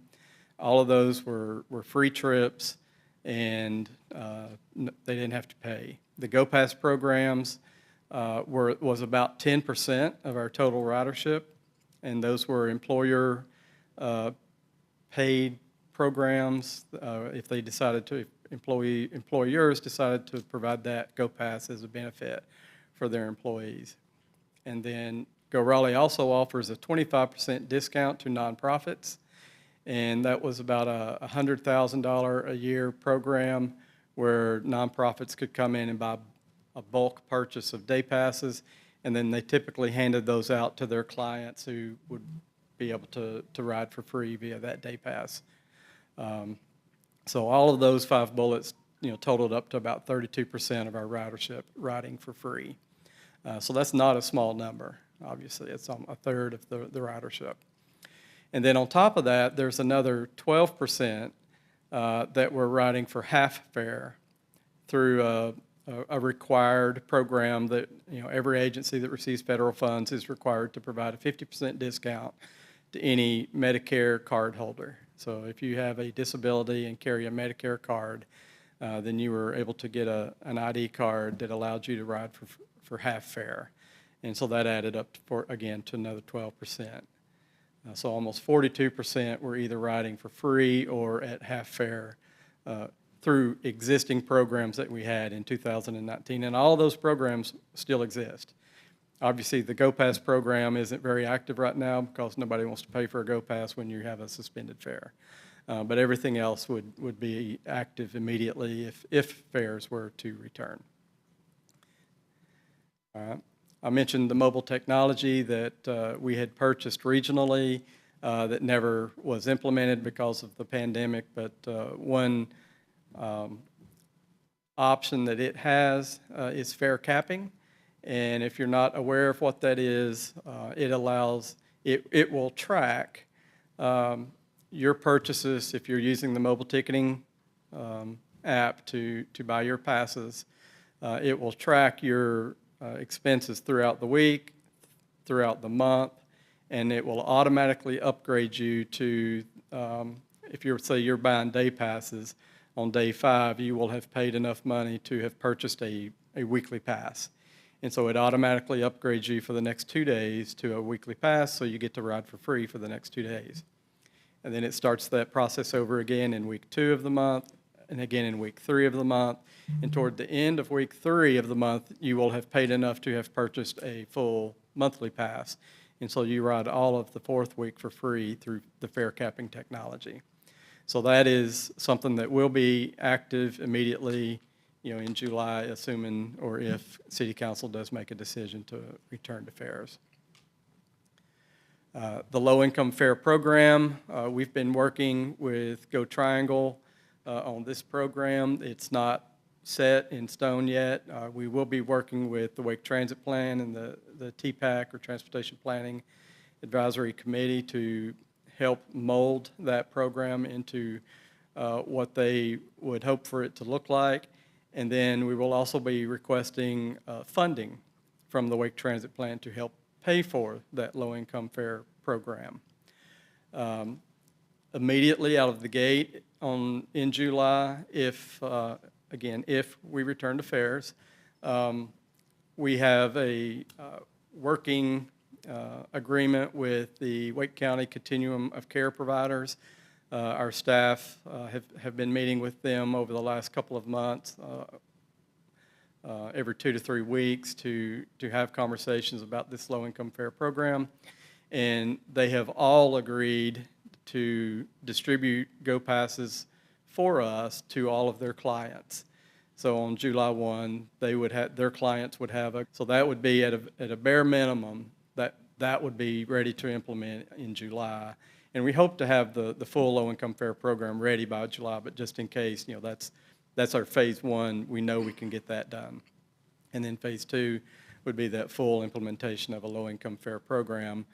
All of those were free trips, and they didn't have to pay. The Go Pass programs was about 10% of our total ridership, and those were employer paid programs. If they decided to, employers decided to provide that Go Pass as a benefit for their employees. And then Go Raleigh also offers a 25% discount to nonprofits, and that was about a $100,000 a year program where nonprofits could come in and buy a bulk purchase of day passes, and then they typically handed those out to their clients who would be able to ride for free via that day pass. So all of those 5 bullets, totaled up to about 32% of our ridership riding for free. So that's not a small number, obviously. It's a third of the ridership. And then on top of that, there's another 12% that were riding for half fare through a required program that every agency that receives federal funds is required to provide a 50% discount to any Medicare card holder. So if you have a disability and carry a Medicare card, then you were able to get an ID card that allowed you to ride for half fare. And so that added up to another 12%. So almost 42% were either riding for free or at half fare through existing programs that we had in 2019. And all of those programs still exist. Obviously, the Go Pass program isn't very active right now because nobody wants to pay for a Go Pass when you have a suspended fare. But everything else would be active immediately if fares were to return. All right. I mentioned the mobile technology that we had purchased regionally that never was implemented because of the pandemic, but one option that it has is fare capping. And if you're not aware of what that is, it will track your purchases if you're using the mobile ticketing app to buy your passes. It will track your expenses throughout the week, throughout the month, and it will automatically upgrade you to, if you're buying day passes, on day 5 you will have paid enough money to have purchased a weekly pass. And so it automatically upgrades you for the next 2 days to a weekly pass, so you get to ride for free for the next 2 days. And then it starts that process over again in week 2 of the month, and again in week 3 of the month. And toward the end of week 3 of the month, you will have paid enough to have purchased a full monthly pass. And so you ride all of the 4th week for free through the fare capping technology. So that is something that will be active immediately, in July, assuming or if City Council does make a decision to return to fares. The low-income fare program, we've been working with Go Triangle on this program. It's not set in stone yet. We will be working with the Wake Transit Plan and the TPAC, or Transportation Planning Advisory Committee, to help mold that program into what they would hope for it to look like. And then we will also be requesting funding from the Wake Transit Plan to help pay for that low-income fare program. Immediately out of the gate in July, if we return to fares, we have a working agreement with the Wake County Continuum of Care providers. Our staff have been meeting with them over the last couple of months, every 2 to 3 weeks, to have conversations about this low-income fare program. And they have all agreed to distribute Go Passes for us to all of their clients. So on July 1, their clients would have so that would be at a bare minimum, that would be ready to implement in July. And we hope to have the full low-income fare program ready by July, but just in case, that's our phase 1. We know we can get that done. And then phase 2 would be that full implementation of a low-income fare program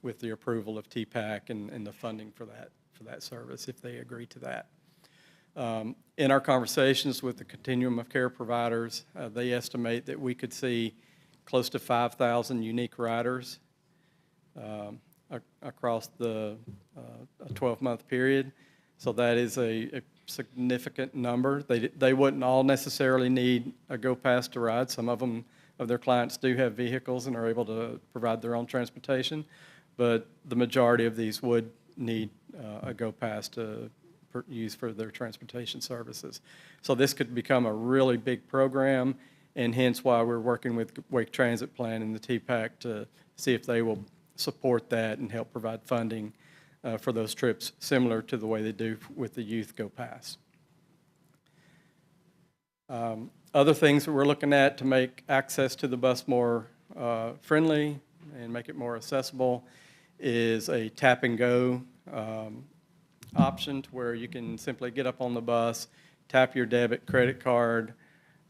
with the approval of TPAC and the funding for that service, if they agree to that. In our conversations with the Continuum of Care providers, they estimate that we could see close to 5,000 unique riders across a 12-month period. So that is a significant number. They wouldn't all necessarily need a Go Pass to ride. Some of their clients do have vehicles and are able to provide their own transportation, but the majority of these would need a Go Pass to use for their transportation services. So this could become a really big program, and hence why we're working with Wake Transit Plan and the TPAC to see if they will support that and help provide funding for those trips, similar to the way they do with the Youth Go Pass. Other things that we're looking at to make access to the bus more friendly and make it more accessible is a tap and go option, to where you can simply get up on the bus, tap your debit credit card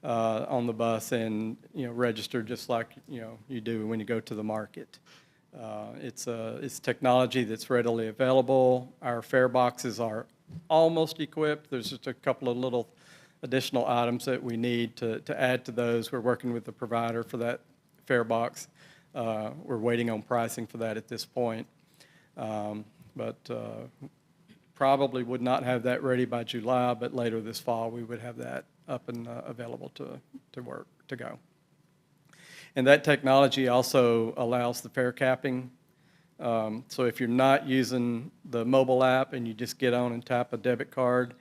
on the bus, and register just like you do when you go to the market. It's technology that's readily available. Our fare boxes are almost equipped. There's just a couple of little additional items that we need to add to those. We're working with the provider for that fare box. We're waiting on pricing for that at this point. But probably would not have that ready by July, but later this fall we would have that up and available to go. And that technology also allows the fare capping. So if you're not using the mobile app and you just get on and tap a debit card,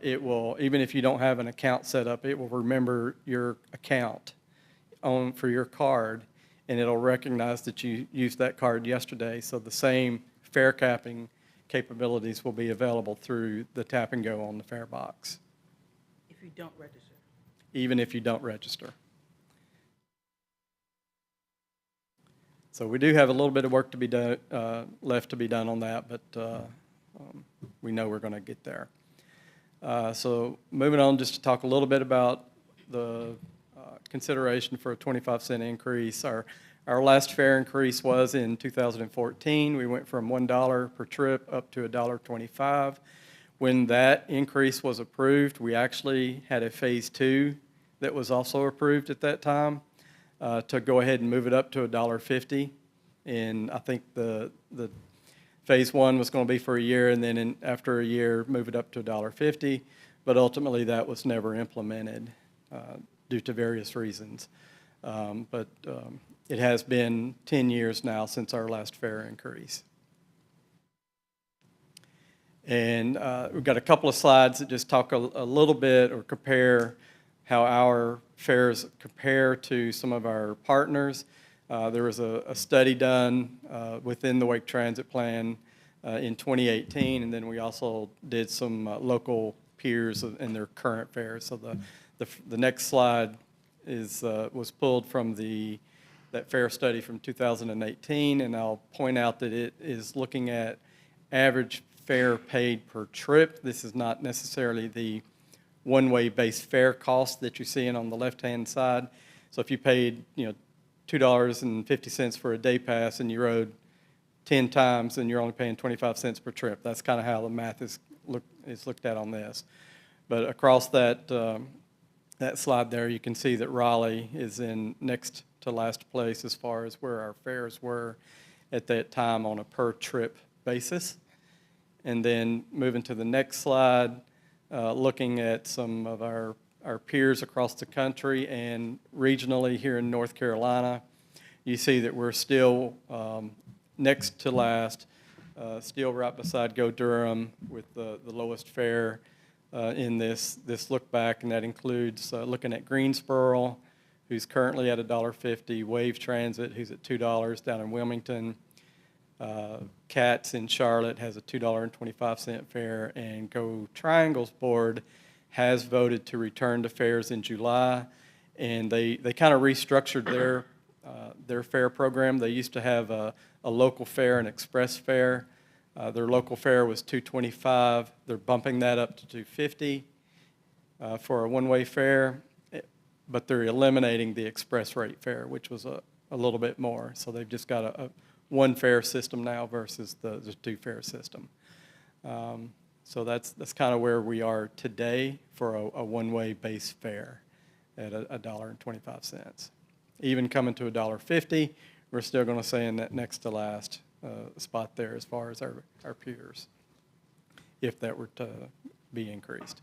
it will, even if you don't have an account set up, it will remember your account for your card, and it'll recognize that you used that card yesterday. So the same fare capping capabilities will be available through the tap and go on the fare box. If you don't register. Even if you don't register. So we do have a little bit of work to be done, left to be done on that, but we know we're going to get there. So moving on, just to talk a little bit about the consideration for a 25-cent increase. Our last fare increase was in 2014. We went from $1 per trip up to $1.25. When that increase was approved, we actually had a phase 2 that was also approved at that time to go ahead and move it up to $1.50. And I think the phase 1 was going to be for a year, and then after a year, move it up to $1.50. But ultimately, that was never implemented due to various reasons. It has been 10 years now since our last fare increase. And we've got a couple of slides that just talk a little bit or compare how our fares compare to some of our partners. There was a study done within the Wake Transit Plan in 2018, and then we also did some local peers in their current fares. So the next slide was pulled from that fare study from 2018, and I'll point out that it is looking at average fare paid per trip. This is not necessarily the one-way base fare cost that you're seeing on the left-hand side. So if you paid, $2.50 for a day pass and you rode 10 times, then you're only paying 25 cents per trip. That's kind of how the math is looked at on this. But across that slide there, you can see that Raleigh is in next to last place as far as where our fares were at that time on a per trip basis. And then moving to the next slide, looking at some of our peers across the country and regionally here in North Carolina, you see that we're still next to last, still right beside Go Durham with the lowest fare in this look back, and that includes looking at Greensboro, who's currently at $1.50, Wave Transit, who's at $2 down in Wilmington, CATS in Charlotte has a $2.25 fare, and Go Triangle's board has voted to return to fares in July, and they kind of restructured their fare program. They used to have a local fare and express fare. Their local fare was $2.25. They're bumping that up to $2.50 for a one-way fare, but they're eliminating the express rate fare, which was a little bit more. So they've just got a one fare system now versus the two fare system. So that's kind of where we are today for a one-way base fare at $1.25. Even coming to $1.50, we're still going to stay in that next to last spot there as far as our peers, if that were to be increased.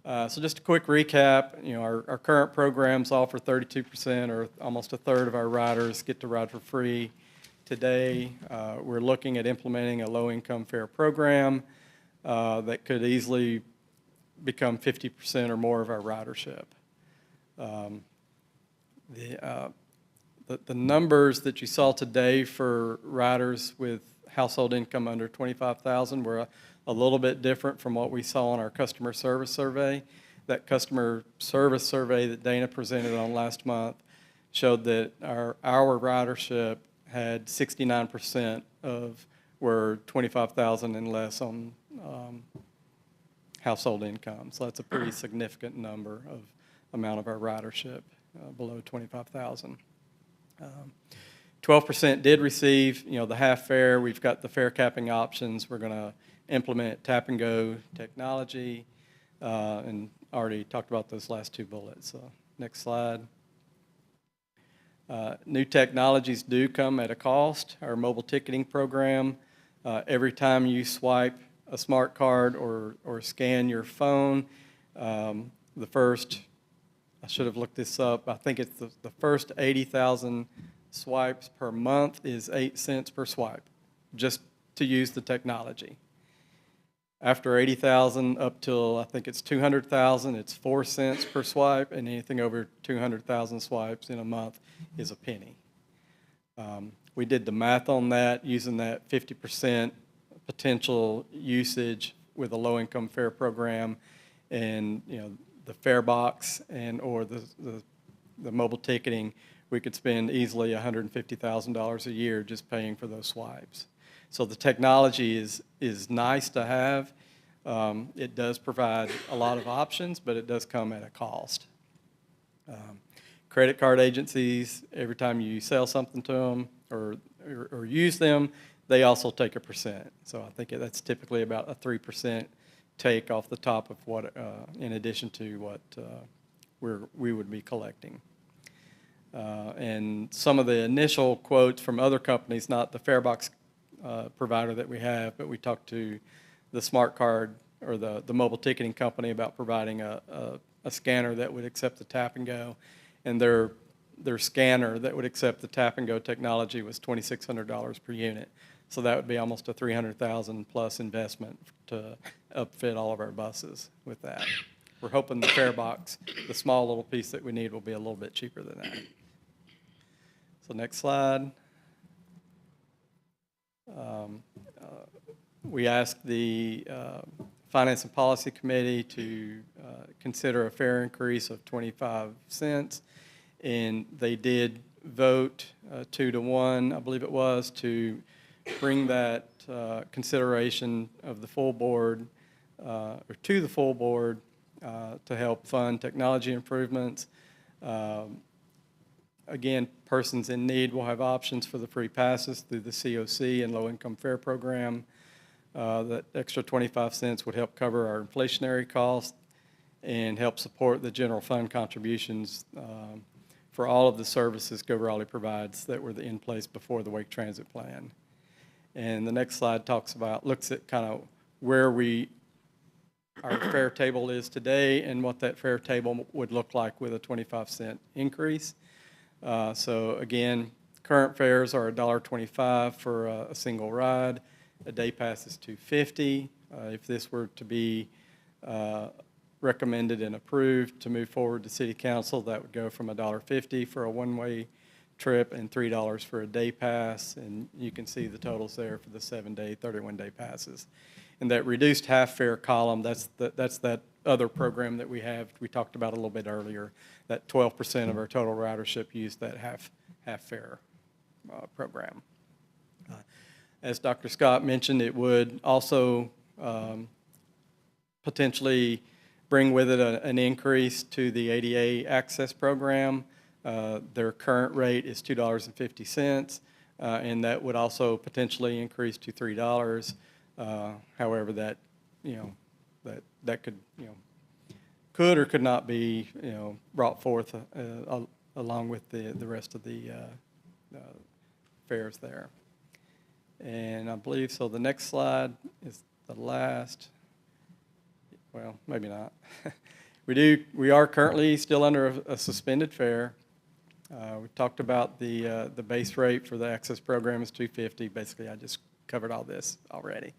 So just a quick recap, our current programs offer 32% or almost a third of our riders get to ride for free. Today, we're looking at implementing a low-income fare program that could easily become 50% or more of our ridership. The numbers that you saw today for riders with household income under $25,000 were a little bit different from what we saw on our customer service survey. That customer service survey that Dana presented on last month showed that our ridership had 69% of were $25,000 and less on household income. So that's a pretty significant number of amount of our ridership below $25,000. 12% did receive, the half fare. We've got the fare capping options. We're going to implement tap and go technology, and already talked about those last two bullets. So next slide. New technologies do come at a cost. Our mobile ticketing program, every time you swipe a smart card or scan your phone, the first, I should have looked this up, I think it's the first 80,000 swipes per month is 8 cents per swipe, just to use the technology. After 80,000 up till I think it's 200,000, it's 4 cents per swipe, and anything over 200,000 swipes in a month is a penny. We did the math on that using that 50% potential usage with a low-income fare program, and the fare box and or the mobile ticketing, we could spend easily $150,000 a year just paying for those swipes. So the technology is nice to have. It does provide a lot of options, but it does come at a cost. Credit card agencies, every time you sell something to them or use them, they also take a percent. So I think that's typically about a 3% take off the top of what, in addition to what we would be collecting. And some of the initial quotes from other companies, not the farebox provider that we have, but we talked to the smart card or the mobile ticketing company about providing a scanner that would accept the tap and go, and their scanner that would accept the tap and go technology was $2,600 per unit. So that would be almost a 300,000 plus investment to upfit all of our buses with that. We're hoping the fare box, the small little piece that we need, will be a little bit cheaper than that. So next slide. We asked the Finance and Policy Committee to consider a fare increase of 25 cents, and they did vote 2-1, I believe it was, to bring that consideration of the full board, or to the full board, to help fund technology improvements. Again, persons in need will have options for the free passes through the COC and low-income fare program. That extra 25 cents would help cover our inflationary costs and help support the general fund contributions for all of the services Go Raleigh provides that were in place before the Wake Transit Plan. And the next slide looks at kind of where our fare table is today and what that fare table would look like with a 25-cent increase. So again, current fares are $1.25 for a single ride. A day pass is $2.50. If this were to be recommended and approved to move forward to City Council, that would go from $1.50 for a one-way trip and $3 for a day pass. And you can see the totals there for the 7-day, 31-day passes. And that reduced half fare column, that's that other program that we have, we talked about a little bit earlier, that 12% of our total ridership used that half fare program. As Dr. Scott mentioned, it would also potentially bring with it an increase to the ADA access program. Their current rate is $2.50, and that would also potentially increase to $3. However, that that could or could not be brought forth along with the rest of the fares there. And I believe so. The next slide is the last. Well, maybe not. We are currently still under a suspended fare. We talked about the base rate for the access program is $2.50. Basically, I just covered all this already.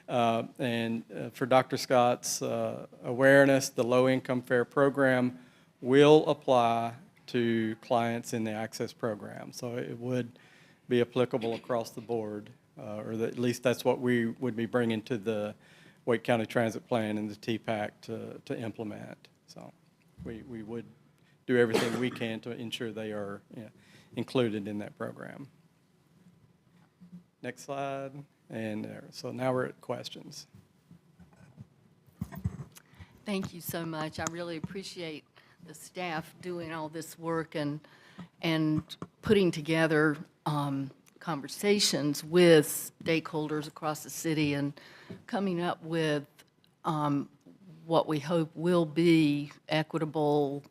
And for Dr. Scott's awareness, the low-income fare program will apply to clients in the access program. So it would be applicable across the board, or at least that's what we would be bringing to the Wake County Transit Plan and the TPAC to implement. So we would do everything we can to ensure they are included in that program. Next slide. And so now we're at questions. Thank you so much. I really appreciate the staff doing all this work and putting together conversations with stakeholders across the city and coming up with what we hope will be equitable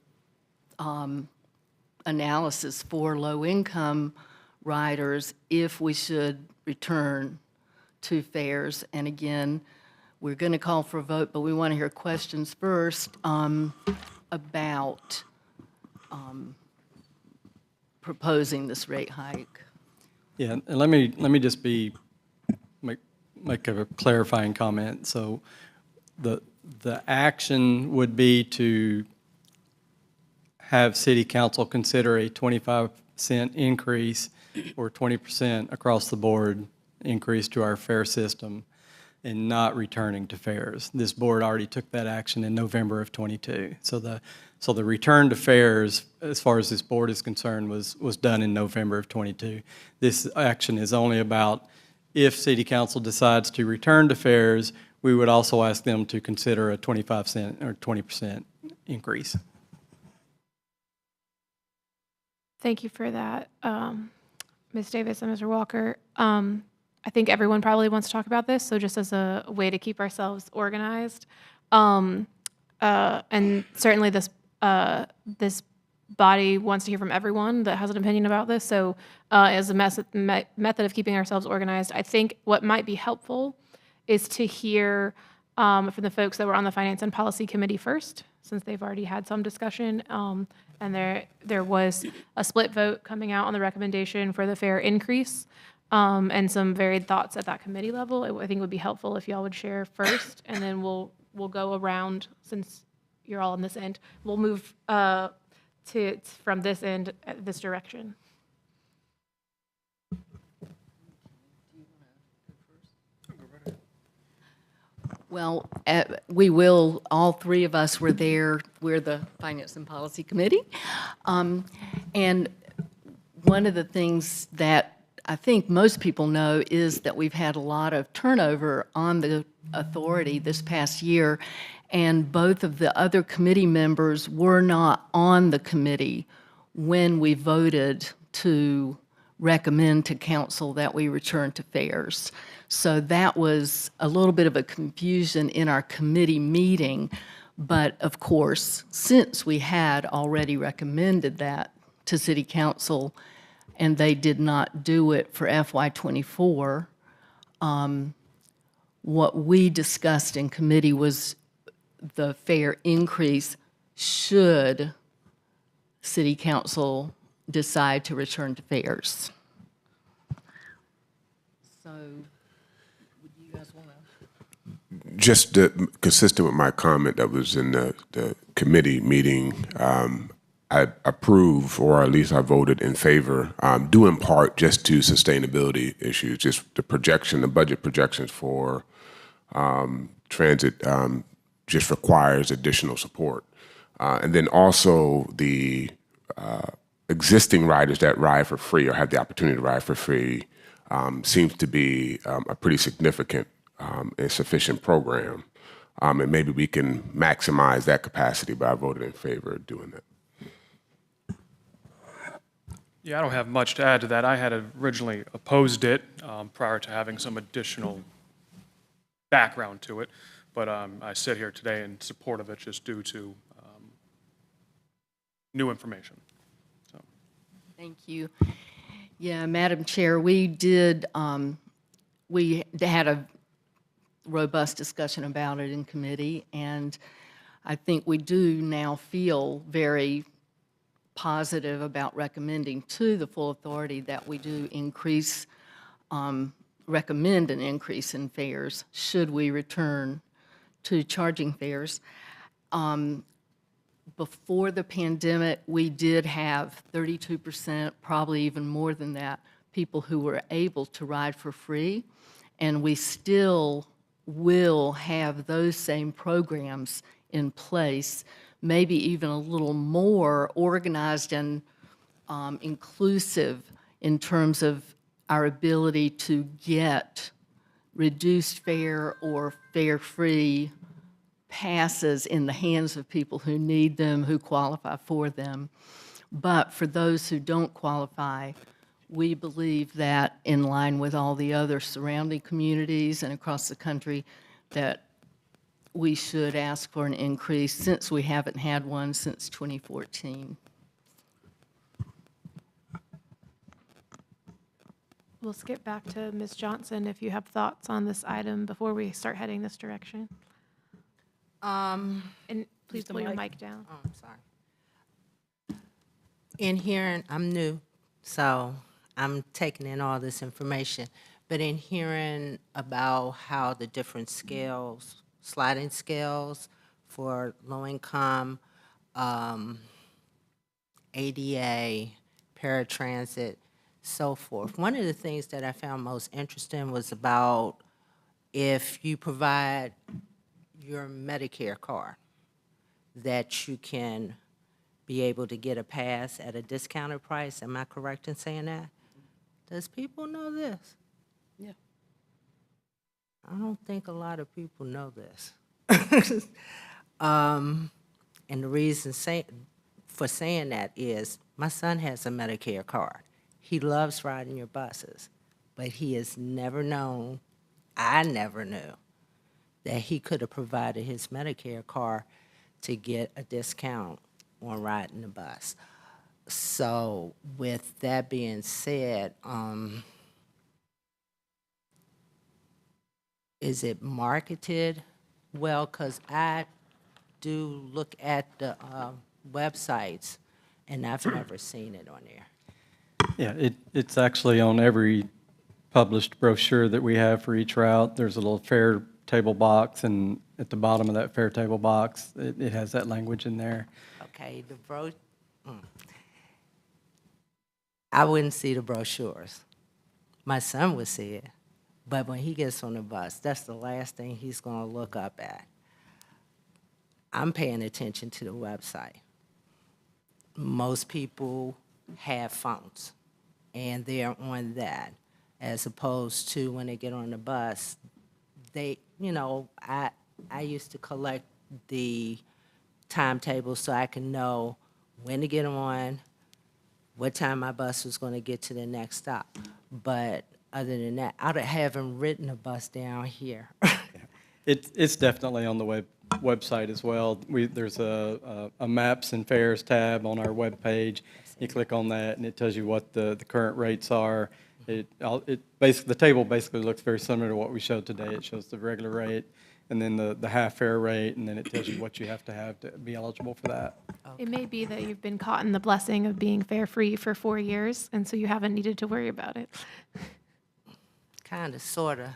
analysis for low-income riders if we should return to fares. And again, we're going to call for a vote, but we want to hear questions first about proposing this rate hike. Yeah, and let me just make a clarifying comment. So the action would be to have City Council consider a 25-cent increase or 20% across the board increase to our fare system and not returning to fares. This board already took that action in November of '22. So the return to fares, as far as this board is concerned, was done in November of '22. This action is only about if City Council decides to return to fares, we would also ask them to consider a 25-cent or 20% increase. Thank you for that, Ms. Davis and Mr. Walker. I think everyone probably wants to talk about this, so just as a way to keep ourselves organized. And certainly this body wants to hear from everyone that has an opinion about this. So as a method of keeping ourselves organized, I think what might be helpful is to hear from the folks that were on the Finance and Policy Committee first, since they've already had some discussion. And there was a split vote coming out on the recommendation for the fare increase. and some varied thoughts at that committee level. I think it would be helpful if y'all would share first, and then we'll go around, since you're all on this end. We'll move from this end, this direction. Well, we will, all three of us were there. We're the Finance and Policy Committee. And one of the things that I think most people know is that we've had a lot of turnover on the authority this past year, and both of the other committee members were not on the committee when we voted to recommend to council that we return to fairs. So that was a little bit of a confusion in our committee meeting, but of course, since we had already recommended that to City Council and they did not do it for FY24, what we discussed in committee was the fair increase should City Council decide to return to fairs. So, would you guys want to? Just consistent with my comment that was in the committee meeting, I approve, or at least I voted in favor, due in part just to sustainability issues, just the projection, the budget projections for transit just requires additional support. And then also the existing riders that ride for free or have the opportunity to ride for free seems to be a pretty significant and sufficient program. And maybe we can maximize that capacity, but I voted in favor of doing that. Yeah, I don't have much to add to that. I had originally opposed it prior to having some additional background to it, but I sit here today in support of it just due to new information. So. Thank you. Yeah, Madam Chair, we did, we had a robust discussion about it in committee, and I think we do now feel very positive about recommending to the full authority that we do increase, recommend an increase in fares should we return to charging fares. Before the pandemic, we did have 32%, probably even more than that, people who were able to ride for free, and we still will have those same programs in place, maybe even a little more organized and inclusive in terms of our ability to get reduced fare or fare-free passes in the hands of people who need them, who qualify for them. But for those who don't qualify, we believe that in line with all the other surrounding communities and across the country, that we should ask for an increase since we haven't had one since 2014. We'll skip back to Ms. Johnson if you have thoughts on this item before we start heading this direction. And please pull your mic down. Oh, I'm sorry. In hearing, I'm new, so I'm taking in all this information. But in hearing about how the different scales, sliding scales for low-income, ADA, paratransit, so forth. One of the things that I found most interesting was about if you provide your Medicare card, that you can be able to get a pass at a discounted price. Am I correct in saying that? Does people know this? Yeah. I don't think a lot of people know this. And the reason for saying that is my son has a Medicare card. He loves riding your buses, but he has never known, I never knew, that he could have provided his Medicare card to get a discount on riding the bus. So with that being said, is it marketed well? Because I do look at the websites, and I've never seen it on there. Yeah, it's actually on every published brochure that we have for each route. There's a little fare table box, and at the bottom of that fare table box, it has that language in there. Okay, I wouldn't see the brochures. My son would see it, but when he gets on the bus, that's the last thing he's going to look up at. I'm paying attention to the website. Most people have phones, and they're on that, as opposed to when they get on the bus, I used to collect the timetable so I can know when to get on, what time my bus was going to get to the next stop. But other than that, I haven't written a bus down here. It's definitely on the website as well. There's a maps and fares tab on our webpage. You click on that, and it tells you what the current rates are. The table basically looks very similar to what we showed today. It shows the regular rate, and then the half fare rate, and then it tells you what you have to be eligible for that. It may be that you've been caught in the blessing of being fare-free for 4 years, and so you haven't needed to worry about it. Kind of, sort of.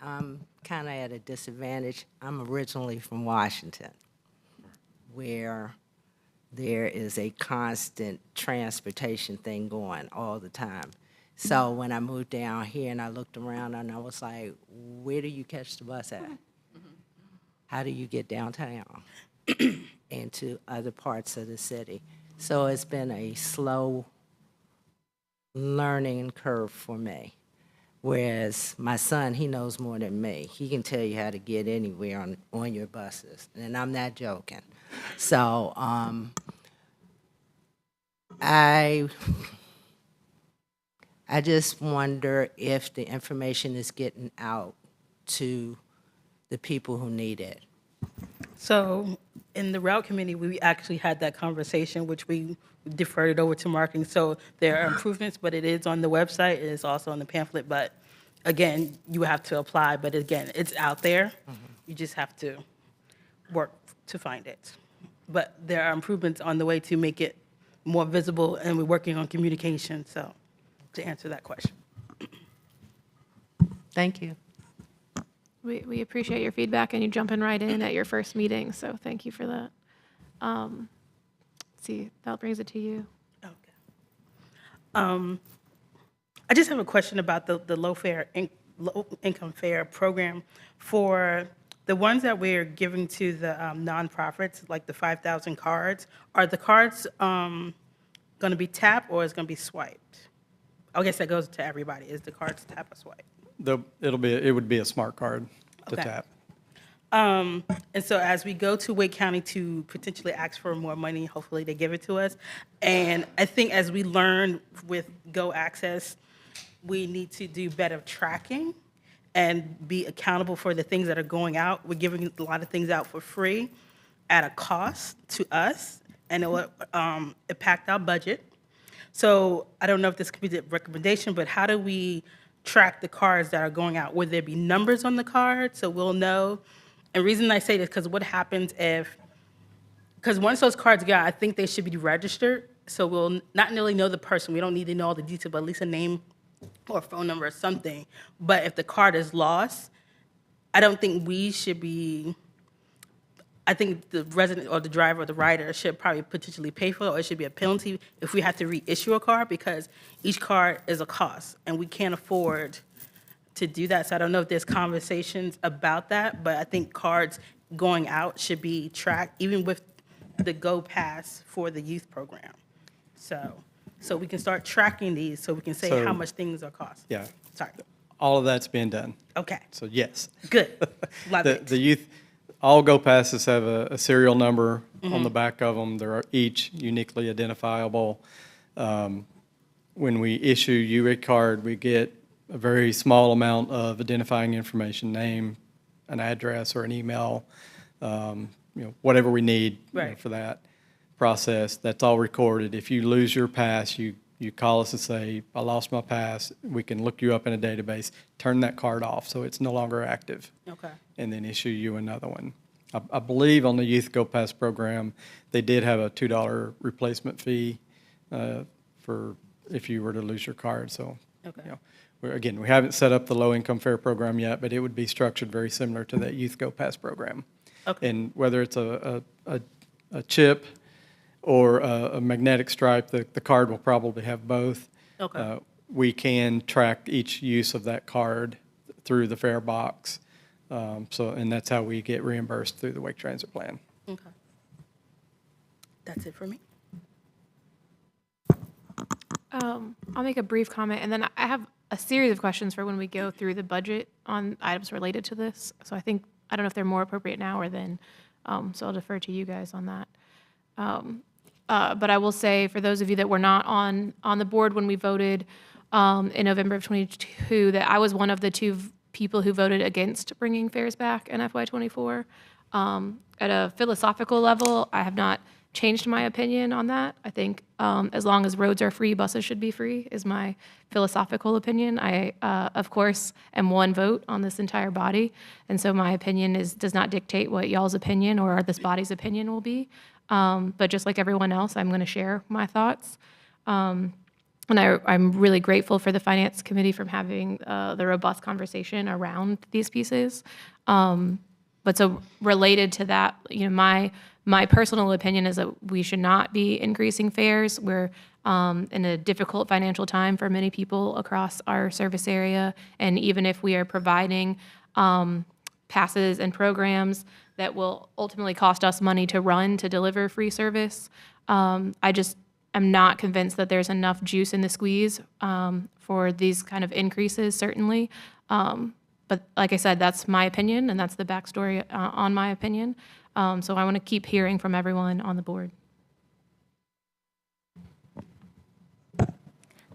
I'm kind of at a disadvantage. I'm originally from Washington, where there is a constant transportation thing going all the time. So when I moved down here and I looked around and I was like, where do you catch the bus at? How do you get downtown and to other parts of the city? So it's been a slow learning curve for me. Whereas my son, he knows more than me. He can tell you how to get anywhere on your buses, and I'm not joking. So I just wonder if the information is getting out to the people who need it. So in the route committee, we actually had that conversation, which we deferred it over to marketing. So there are improvements, but it is on the website. It is also on the pamphlet. But again, you have to apply. But again, it's out there. You just have to work to find it. But there are improvements on the way to make it more visible, and we're working on communication. So to answer that question. Thank you. We appreciate your feedback and you jumping right in at your first meeting, so thank you for that. Let's see, that brings it to you. Okay. I just have a question about the low income fare program. For the ones that we're giving to the nonprofits, like the 5,000 cards, are the cards going to be tapped or is it going to be swiped? I guess that goes to everybody. Is the cards tap or swipe? It would be a smart card to tap. And so as we go to Wake County to potentially ask for more money, hopefully they give it to us. And I think as we learn with Go Access, we need to do better tracking and be accountable for the things that are going out. We're giving a lot of things out for free at a cost to us, and it will impact our budget. So I don't know if this could be the recommendation, but how do we track the cards that are going out? Would there be numbers on the card so we'll know? And the reason I say this, because what happens because once those cards go out, I think they should be registered, so we'll not really know the person. We don't need to know all the details, but at least a name or a phone number or something. But if the card is lost, I don't think we should be, I think the resident or the driver or the rider should probably potentially pay for it, or it should be a penalty if we have to reissue a card, because each card is a cost, and we can't afford to do that. So I don't know if there's conversations about that, but I think cards going out should be tracked, even with the Go Pass for the youth program. So we can start tracking these so we can say how much things are cost. Yeah. Sorry. All of that's being done. Okay. So yes. Good. Love it. The youth, all Go Passes have a serial number on the back of them. They're each uniquely identifiable. When we issue you a card, we get a very small amount of identifying information, name, an address, or an email, whatever we need for that process. That's all recorded. If you lose your pass, you call us and say, I lost my pass. We can look you up in a database, turn that card off so it's no longer active. Okay. And then issue you another one. I believe on the Youth Go Pass program, they did have a $2 replacement fee for if you were to lose your card. So Okay. You know, again, we haven't set up the low-income fare program yet, but it would be structured very similar to that Youth Go Pass program. Okay. And whether it's a chip or a magnetic stripe, the card will probably have both. Okay. We can track each use of that card through the fare box. And that's how we get reimbursed through the Wake Transit Plan. Okay. That's it for me. I'll make a brief comment, and then I have a series of questions for when we go through the budget on items related to this. So I don't know if they're more appropriate now or then, so I'll defer to you guys on that. But I will say, for those of you that were not on the board when we voted in November of 22, that I was one of the two people who voted against bringing fares back in FY24. At a philosophical level, I have not changed my opinion on that. I think as long as roads are free, buses should be free, is my philosophical opinion. I, of course, am one vote on this entire body, and so my opinion does not dictate what y'all's opinion or this body's opinion will be. But just like everyone else, I'm going to share my thoughts. And I'm really grateful for the Finance Committee from having the robust conversation around these pieces. But so related to that, my personal opinion is that we should not be increasing fares. We're in a difficult financial time for many people across our service area. And even if we are providing passes and programs that will ultimately cost us money to run to deliver free service, I just am not convinced that there's enough juice in the squeeze for these kind of increases, certainly. But like I said, that's my opinion, and that's the backstory on my opinion. So I want to keep hearing from everyone on the board.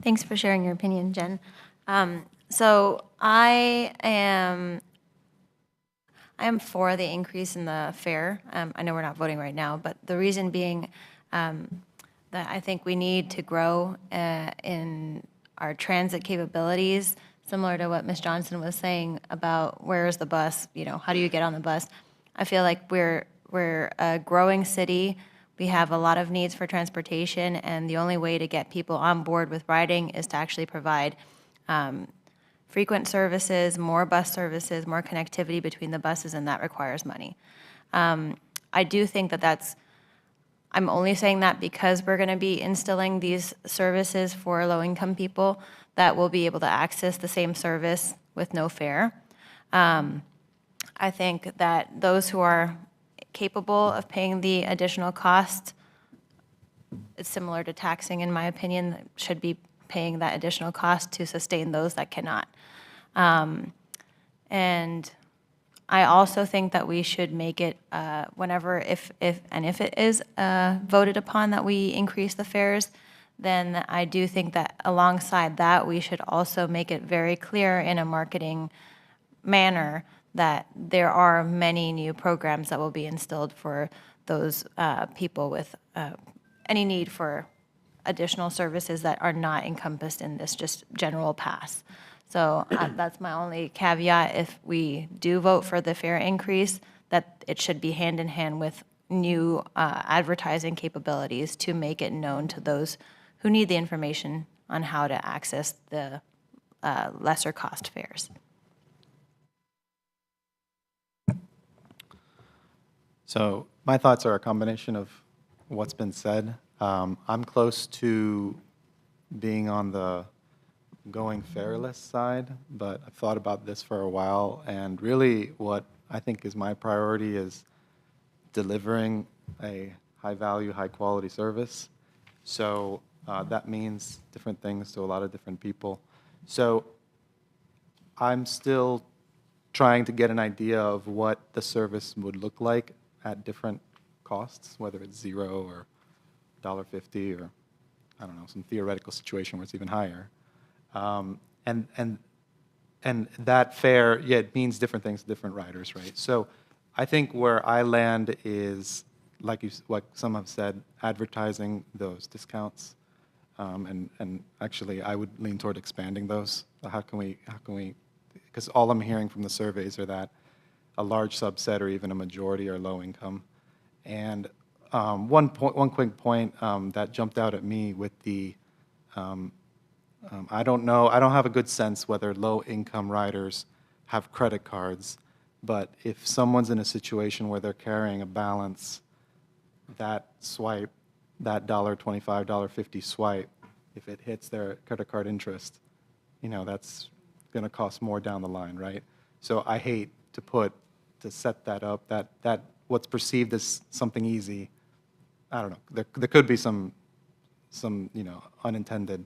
Thanks for sharing your opinion, Jen. So I am for the increase in the fare. I know we're not voting right now, but the reason being that I think we need to grow in our transit capabilities, similar to what Ms. Johnson was saying about where's the bus, how do you get on the bus? I feel like we're a growing city. We have a lot of needs for transportation, and the only way to get people on board with riding is to actually provide frequent services, more bus services, more connectivity between the buses, and that requires money. I do think I'm only saying that because we're going to be instilling these services for low-income people that will be able to access the same service with no fare. I think that those who are capable of paying the additional cost, it's similar to taxing, in my opinion, should be paying that additional cost to sustain those that cannot. And I also think that we should make it if it is voted upon that we increase the fares, then I do think that alongside that, we should also make it very clear in a marketing manner that there are many new programs that will be instilled for those people with any need for additional services that are not encompassed in this just general pass. So that's my only caveat. If we do vote for the fare increase, that it should be hand in hand with new advertising capabilities to make it known to those who need the information on how to access the lesser cost fares. So my thoughts are a combination of what's been said. I'm close to being on the going fareless side, but I've thought about this for a while, and really what I think is my priority is delivering a high-value, high-quality service. So that means different things to a lot of different people. So I'm still trying to get an idea of what the service would look like at different costs, whether it's $0 or $1.50 or, I don't know, some theoretical situation where it's even higher. And that fare, it means different things to different riders, right? So I think where I land is, like some have said, advertising those discounts. And actually, I would lean toward expanding those. How can we, because all I'm hearing from the surveys are that a large subset or even a majority are low income. And one quick point that jumped out at me with the I don't know, I don't have a good sense whether low-income riders have credit cards, but if someone's in a situation where they're carrying a balance, that swipe, that $1.25, $1.50 swipe, if it hits their credit card interest, that's going to cost more down the line, right? So I hate to set that up, that what's perceived as something easy, I don't know, there could be some unintended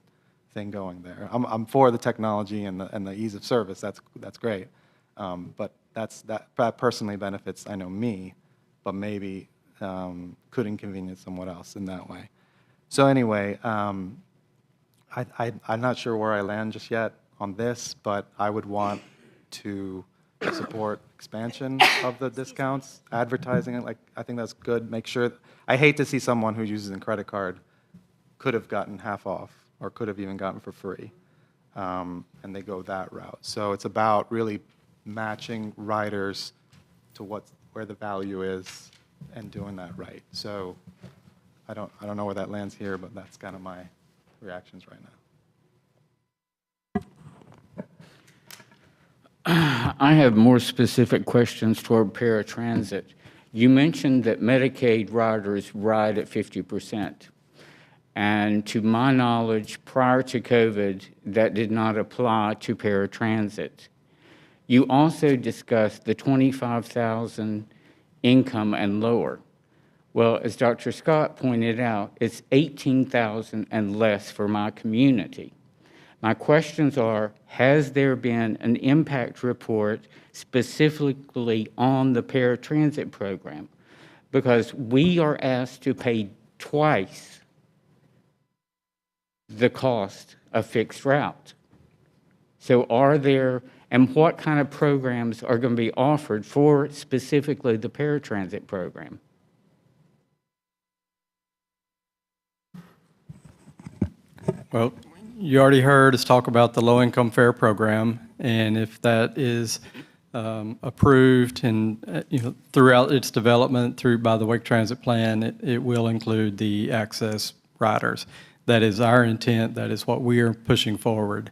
thing going there. I'm for the technology and the ease of service, that's great. But that personally benefits, I know, me, but maybe could inconvenience someone else in that way. So anyway, I'm not sure where I land just yet on this, but I would want to support expansion of the discounts, advertising it. Like, I think that's good. Make sure, I hate to see someone who uses a credit card could have gotten half off or could have even gotten for free, and they go that route. So it's about really matching riders to where the value is and doing that right. So I don't know where that lands here, but that's kind of my reactions right now. I have more specific questions toward paratransit. You mentioned that Medicaid riders ride at 50%. And to my knowledge, prior to COVID, that did not apply to paratransit. You also discussed the 25,000 income and lower. Well, as Dr. Scott pointed out, it's 18,000 and less for my community. My questions are, has there been an impact report specifically on the paratransit program? Because we are asked to pay twice the cost of fixed route. So and what kind of programs are going to be offered for specifically the paratransit program? Well, you already heard us talk about the low-income fare program, and if that is approved and throughout its development by the Wake Transit Plan, it will include the access riders. That is our intent. That is what we are pushing forward.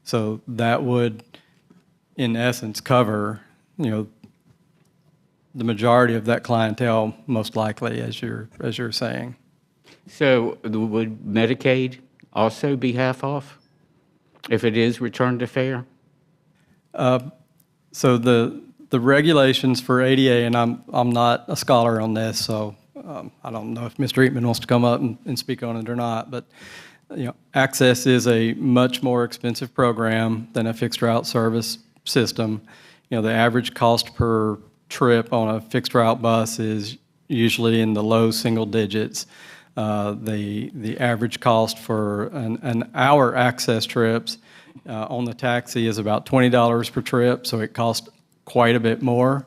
So that would, in essence, cover the majority of that clientele, most likely, as you're saying. So would Medicaid also be half off if it is return to fare? So the regulations for ADA, and I'm not a scholar on this, so I don't know if Mr. Eatman wants to come up and speak on it or not, but access is a much more expensive program than a fixed route service system. The average cost per trip on a fixed route bus is usually in the low single digits. The average cost for an hour access trips on the taxi is about $20 per trip, so it costs quite a bit more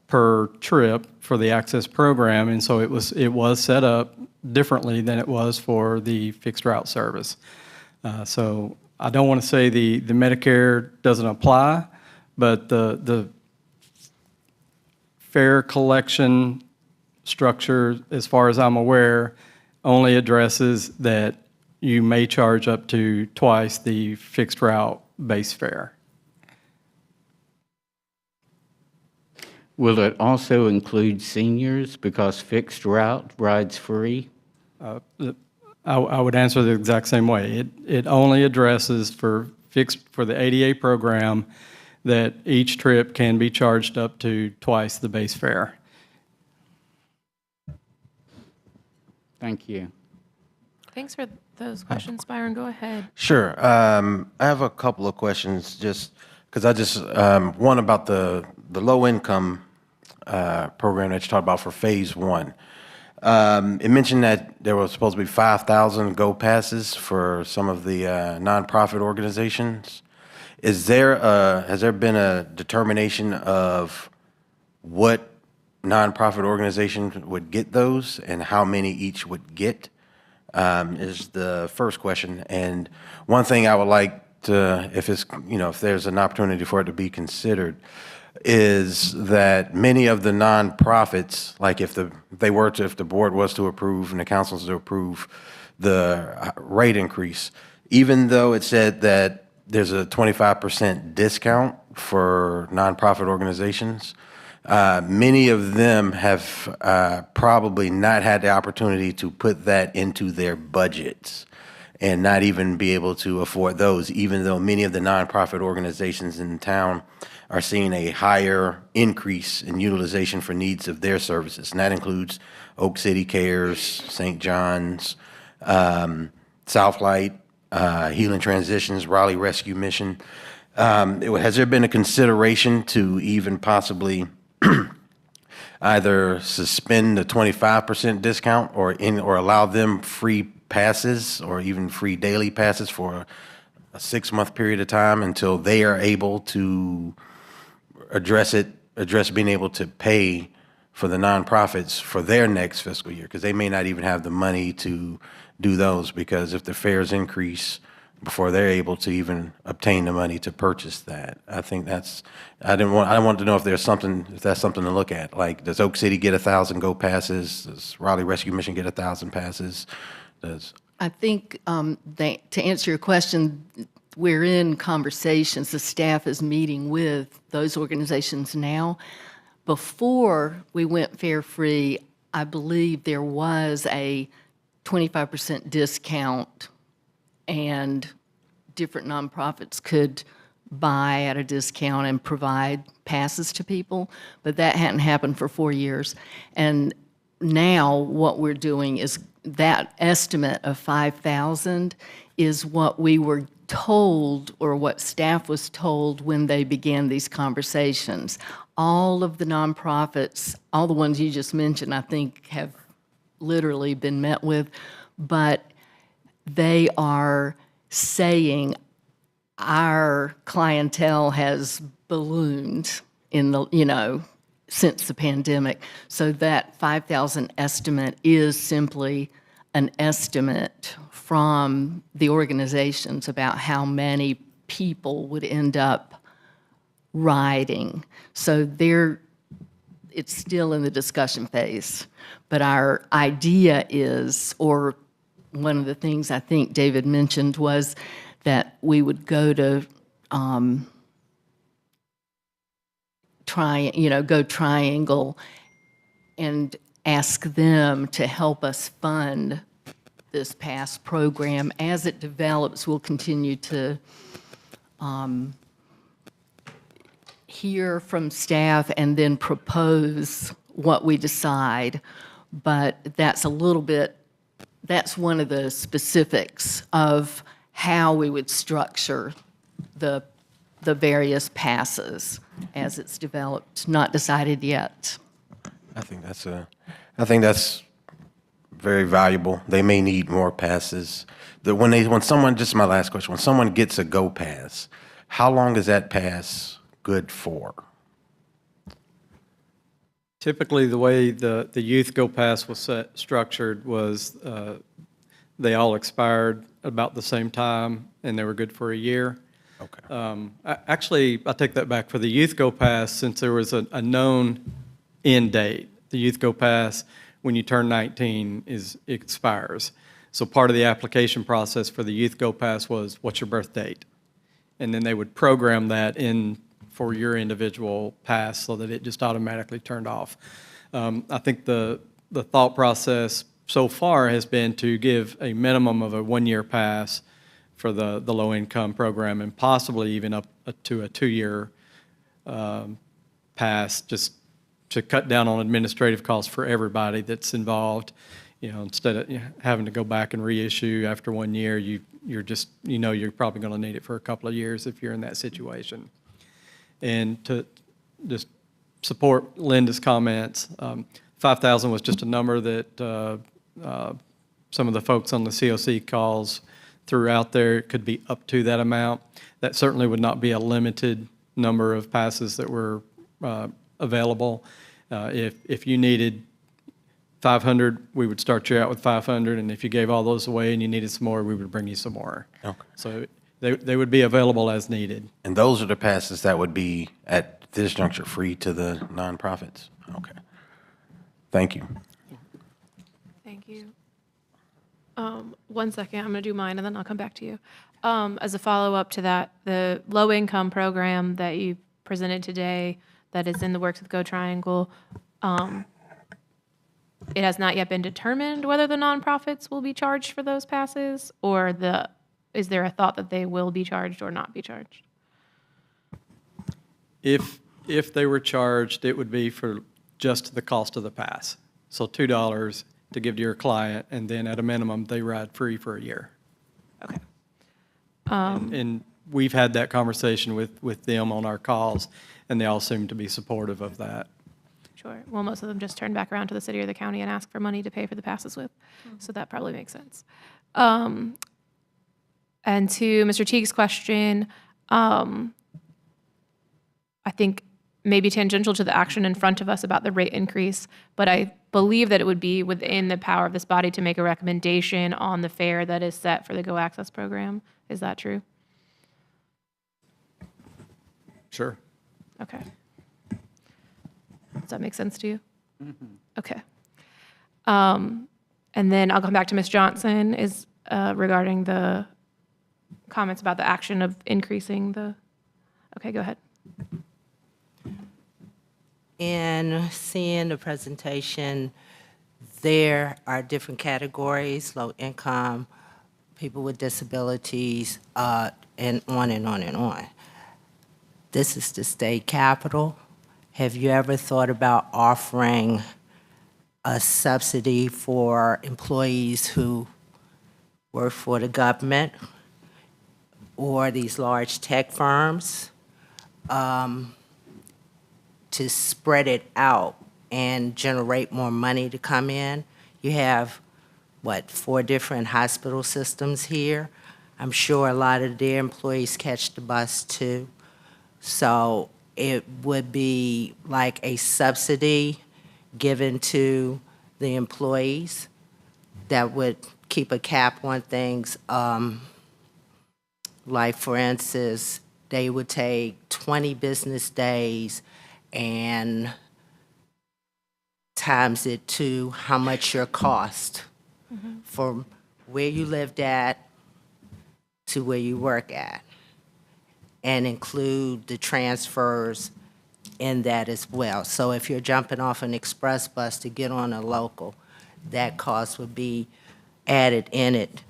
per trip for the access program, and so it was set up differently than it was for the fixed route service. So I don't want to say the Medicare doesn't apply, but the fare collection structure, as far as I'm aware, only addresses that you may charge up to twice the fixed route base fare. Will it also include seniors because fixed route rides free? I would answer the exact same way. It only addresses for the ADA program that each trip can be charged up to twice the base fare. Thank you. Thanks for those questions, Byron. Go ahead. Sure. I have a couple of questions just because one about the low-income program that you talked about for phase one. It mentioned that there was supposed to be 5,000 Go passes for some of the nonprofit organizations. Has there been a determination of what nonprofit organization would get those and how many each would get? Is the first question. And one thing I would like to, if there's an opportunity for it to be considered, is that many of the nonprofits, like if the board was to approve and the councils to approve the rate increase, even though it said that there's a 25% discount for nonprofit organizations, many of them have probably not had the opportunity to put that into their budgets and not even be able to afford those, even though many of the nonprofit organizations in town are seeing a higher increase in utilization for needs of their services. And that includes Oak City Cares, St. John's, Southlight, Healing Transitions, Raleigh Rescue Mission. Has there been a consideration to even possibly either suspend the 25% discount or allow them free passes or even free daily passes for a 6-month period of time until they are able to address being able to pay for the nonprofits for their next fiscal year, because they may not even have the money to do those, because if the fares increase before they're able to even obtain the money to purchase that. I think I wanted to know if that's something to look at. Like, does Oak City get 1,000 Go passes? Does Raleigh Rescue Mission get 1,000 passes? I think to answer your question, we're in conversations. The staff is meeting with those organizations now. Before we went fare-free, I believe there was a 25% discount, and different nonprofits could buy at a discount and provide passes to people, but that hadn't happened for 4 years. And now what we're doing is that estimate of 5,000 is what we were told, or what staff was told when they began these conversations. All of the nonprofits, all the ones you just mentioned, I think have literally been met with, but they are saying our clientele has ballooned in the, since the pandemic. So that 5,000 estimate is simply an estimate from the organizations about how many people would end up riding. So it's still in the discussion phase. But our idea is, or one of the things I think David mentioned, was that we would go to go Triangle and ask them to help us fund this pass program. As it develops, we'll continue to hear from staff and then propose what we decide. But that's one of the specifics of how we would structure the various passes as it's developed. Not decided yet. I think that's very valuable. They may need more passes. Just my last question, when someone gets a Go Pass, how long is that pass good for? Typically, the way the Youth Go Pass was structured was they all expired about the same time, and they were good for a year. Okay. Actually, I take that back. For the Youth Go Pass, since there was a known end date, the Youth Go Pass, when you turn 19, expires. So part of the application process for the Youth Go Pass was, what's your birth date? And then they would program that in for your individual pass so that it just automatically turned off. I think the thought process so far has been to give a minimum of a 1-year pass for the low-income program, and possibly even up to a 2-year pass, just to cut down on administrative costs for everybody that's involved. Instead of having to go back and reissue after 1 year, you're just, you're probably going to need it for a couple of years if you're in that situation. And to just support Linda's comments, 5,000 was just a number that some of the folks on the COC calls threw out there. It could be up to that amount. That certainly would not be a limited number of passes that were available. If you needed 500, we would start you out with 500, and if you gave all those away and you needed some more, we would bring you some more. Okay. So they would be available as needed. And those are the passes that would be, at this juncture, free to the nonprofits? Okay. Thank you. Thank you. 1 second, I'm going to do mine, and then I'll come back to you. As a follow-up to that, the low-income program that you presented today that is in the works with Go Triangle, it has not yet been determined whether the nonprofits will be charged for those passes, or is there a thought that they will be charged or not be charged? If they were charged, it would be for just the cost of the pass. So $2 to give to your client, and then at a minimum, they ride free for a year. Okay. And we've had that conversation with them on our calls, and they all seem to be supportive of that. Sure. Well, most of them just turn back around to the city or the county and ask for money to pay for the passes with. So that probably makes sense. And to Mr. Teague's question, I think maybe tangential to the action in front of us about the rate increase, but I believe that it would be within the power of this body to make a recommendation on the fare that is set for the Go Access program. Is that true? Sure. Okay. Does that make sense to you? Okay. And then I'll come back to Ms. Johnson is regarding the comments about the action of increasing the, okay, go ahead. In seeing the presentation, there are different categories, low income, people with disabilities, and on and on and on. This is the state capital. Have you ever thought about offering a subsidy for employees who work for the government or these large tech firms to spread it out and generate more money to come in? You have, 4 different hospital systems here. I'm sure a lot of their employees catch the bus too. So it would be like a subsidy given to the employees that would keep a cap on things. Like, for instance, they would take 20 business days and times it to how much your cost from where you lived at to where you work at, and include the transfers in that as well. So if you're jumping off an express bus to get on a local, that cost would be added in it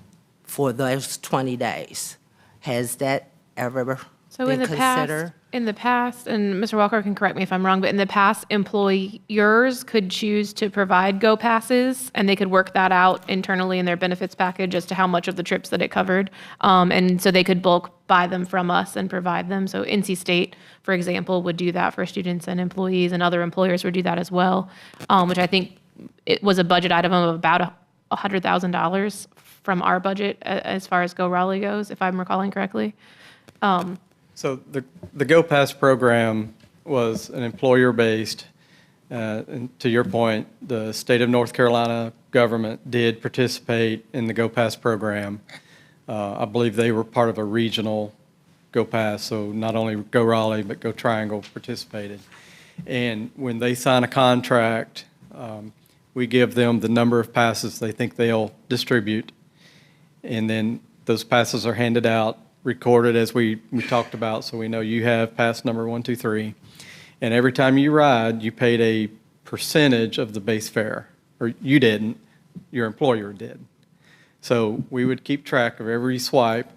for those 20 days. Has that ever So been considered? in the past, and Mr. Walker can correct me if I'm wrong, but in the past, employers could choose to provide Go passes, and they could work that out internally in their benefits package as to how much of the trips that it covered. And so they could bulk buy them from us and provide them. So NC State, for example, would do that for students and employees, and other employers would do that as well, which I think it was a budget item of about $100,000 from our budget as far as Go Raleigh goes, if I'm recalling correctly. So the Go Pass program was an employer-based, and to your point, the state of North Carolina government did participate in the Go Pass program. I believe they were part of a regional Go Pass, so not only Go Raleigh, but Go Triangle participated. And when they sign a contract, we give them the number of passes they think they'll distribute, and then those passes are handed out, recorded as we talked about, so we know you have pass number 1, 2, 3. And every time you ride, you paid a percentage of the base fare. Or you didn't, your employer did. So we would keep track of every swipe,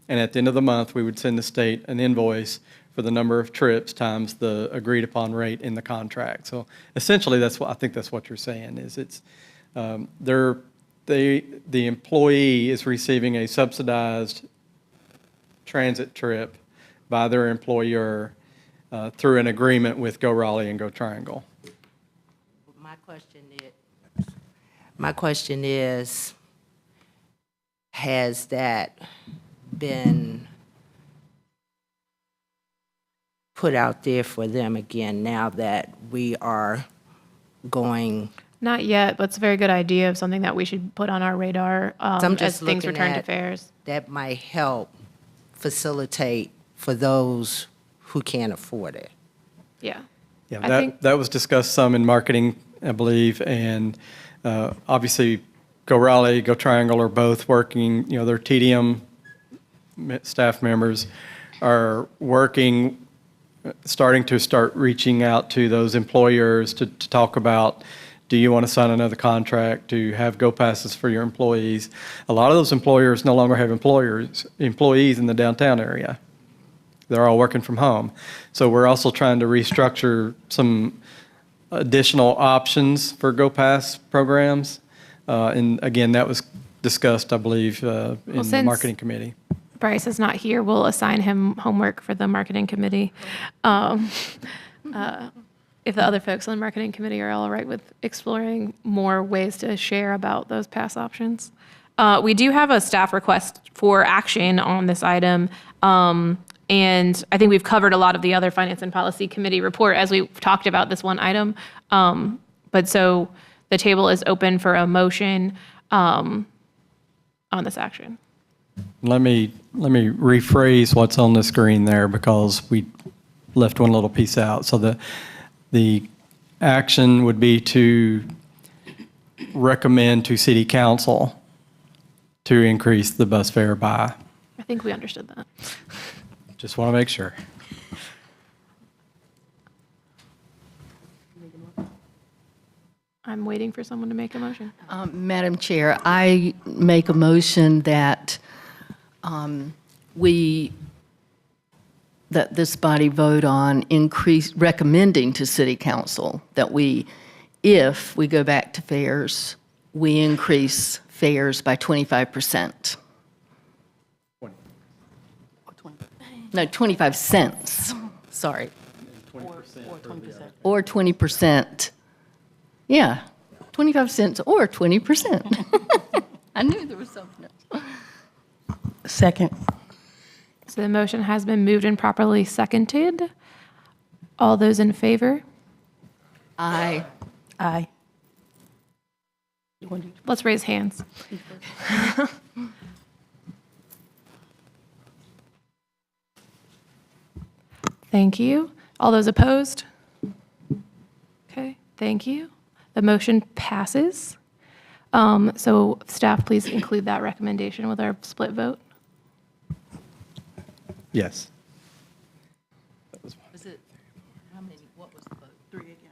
and at the end of the month, we would send the state an invoice for the number of trips times the agreed upon rate in the contract. So essentially, I think that's what you're saying, is it's, the employee is receiving a subsidized transit trip by their employer through an agreement with Go Raleigh and Go Triangle. My question is, has that been put out there for them again now that we are going? Not yet, but it's a very good idea of something that we should put on our radar as things return to fairs. That might help facilitate for those who can't afford it. Yeah. Yeah, that was discussed some in marketing, I believe, and obviously Go Raleigh, Go Triangle are both working, their TDM staff members are working, starting to reaching out to those employers to talk about, do you want to sign another contract to have Go Passes for your employees? A lot of those employers no longer have employees in the downtown area. They're all working from home. So we're also trying to restructure some additional options for Go Pass programs. And again, that was discussed, I believe, in the since- marketing committee. Bryce is not here, we'll assign him homework for the marketing committee. If the other folks on the marketing committee are all right with exploring more ways to share about those pass options. We do have a staff request for action on this item. And I think we've covered a lot of the other Finance and Policy Committee report as we've talked about this one item. But so the table is open for a motion on this action. Let me rephrase what's on the screen there because we left one little piece out. So the action would be to recommend to City Council to increase the bus fare by. I think we understood that. Just want to make sure. I'm waiting for someone to make a motion. Madam Chair, I make a motion that that this body vote on recommending to City Council that if we go back to fares, we increase fares by 25%. No, 25 cents, sorry. Or 20%. Yeah, 25 cents or 20%. I knew there was something else. Second. So the motion has been moved and properly seconded. All those in favor? Aye. Aye. Let's raise hands. Thank you. All those opposed? Okay, thank you. The motion passes. So staff, please include that recommendation with our split vote. Yes. Was it, how many, what was the vote? 3 against.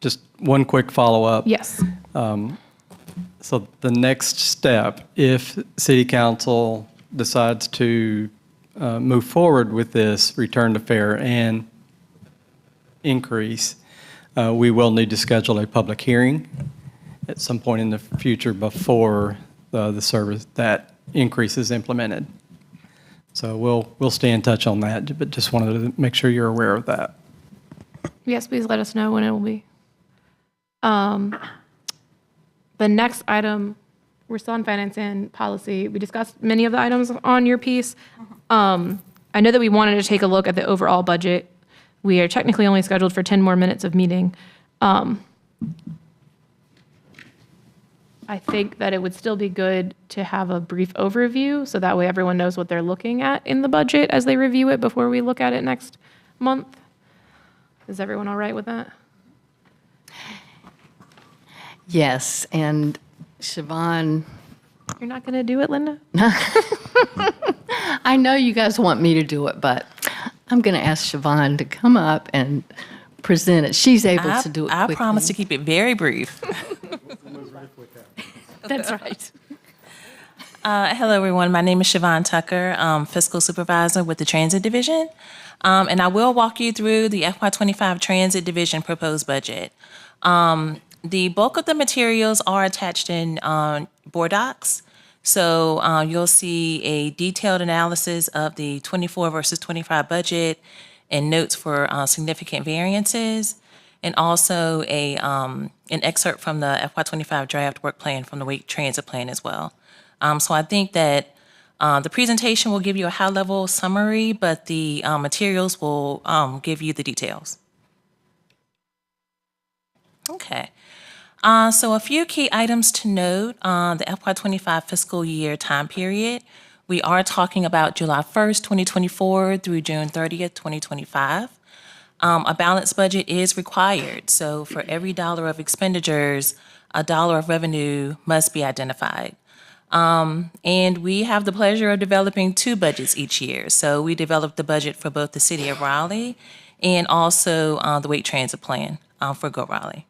Just one quick follow-up. Yes. So the next step, if City Council decides to move forward with this return to fare and increase, we will need to schedule a public hearing at some point in the future before the service that increase is implemented. So we'll stay in touch on that, but just wanted to make sure you're aware of that. Yes, please let us know when it will be. The next item, we're still on finance and policy. We discussed many of the items on your piece. I know that we wanted to take a look at the overall budget. We are technically only scheduled for 10 more minutes of meeting. I think that it would still be good to have a brief overview so that way everyone knows what they're looking at in the budget as they review it before we look at it next month. Is everyone all right with that? Yes, and Siobhan, You're not going to do it, Linda? I know you guys want me to do it, but I'm going to ask Siobhan to come up and present it. She's able to do it quickly. I promise to keep it very brief. That's right. Hello, everyone. My name is Siobhan Tucker, Fiscal Supervisor with the Transit Division. And I will walk you through the FY25 Transit Division proposed budget. The bulk of the materials are attached in board docs. So you'll see a detailed analysis of the 24 versus 25 budget and notes for significant variances, and also an excerpt from the FY25 draft work plan from the Wake Transit Plan as well. So I think that the presentation will give you a high-level summary, but the materials will give you the details. Okay. So a few key items to note on the FY25 fiscal year time period. We are talking about July 1st, 2024 through June 30th, 2025. A balanced budget is required, so for every dollar of expenditures, a dollar of revenue must be identified. And we have the pleasure of developing two budgets each year. So we developed the budget for both the city of Raleigh and also the Wake Transit Plan for Go Raleigh.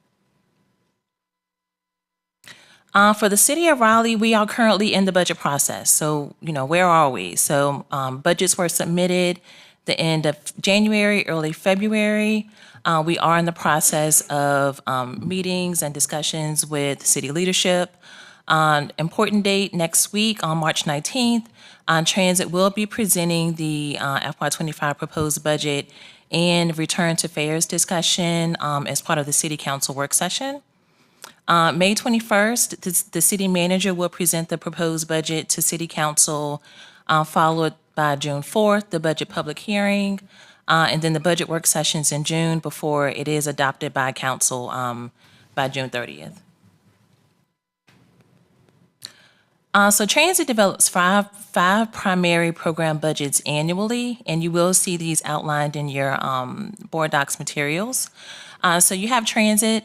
For the city of Raleigh, we are currently in the budget process. So, where are we? So budgets were submitted the end of January, early February. We are in the process of meetings and discussions with city leadership. Important date next week on March 19th, Transit will be presenting the FY25 proposed budget and return to fares discussion as part of the city council work session. May 21st, the city manager will present the proposed budget to city council, followed by June 4th, the budget public hearing, and then the budget work sessions in June before it is adopted by council by June 30th. So Transit develops five primary program budgets annually, and you will see these outlined in your board docs materials. So you have Transit.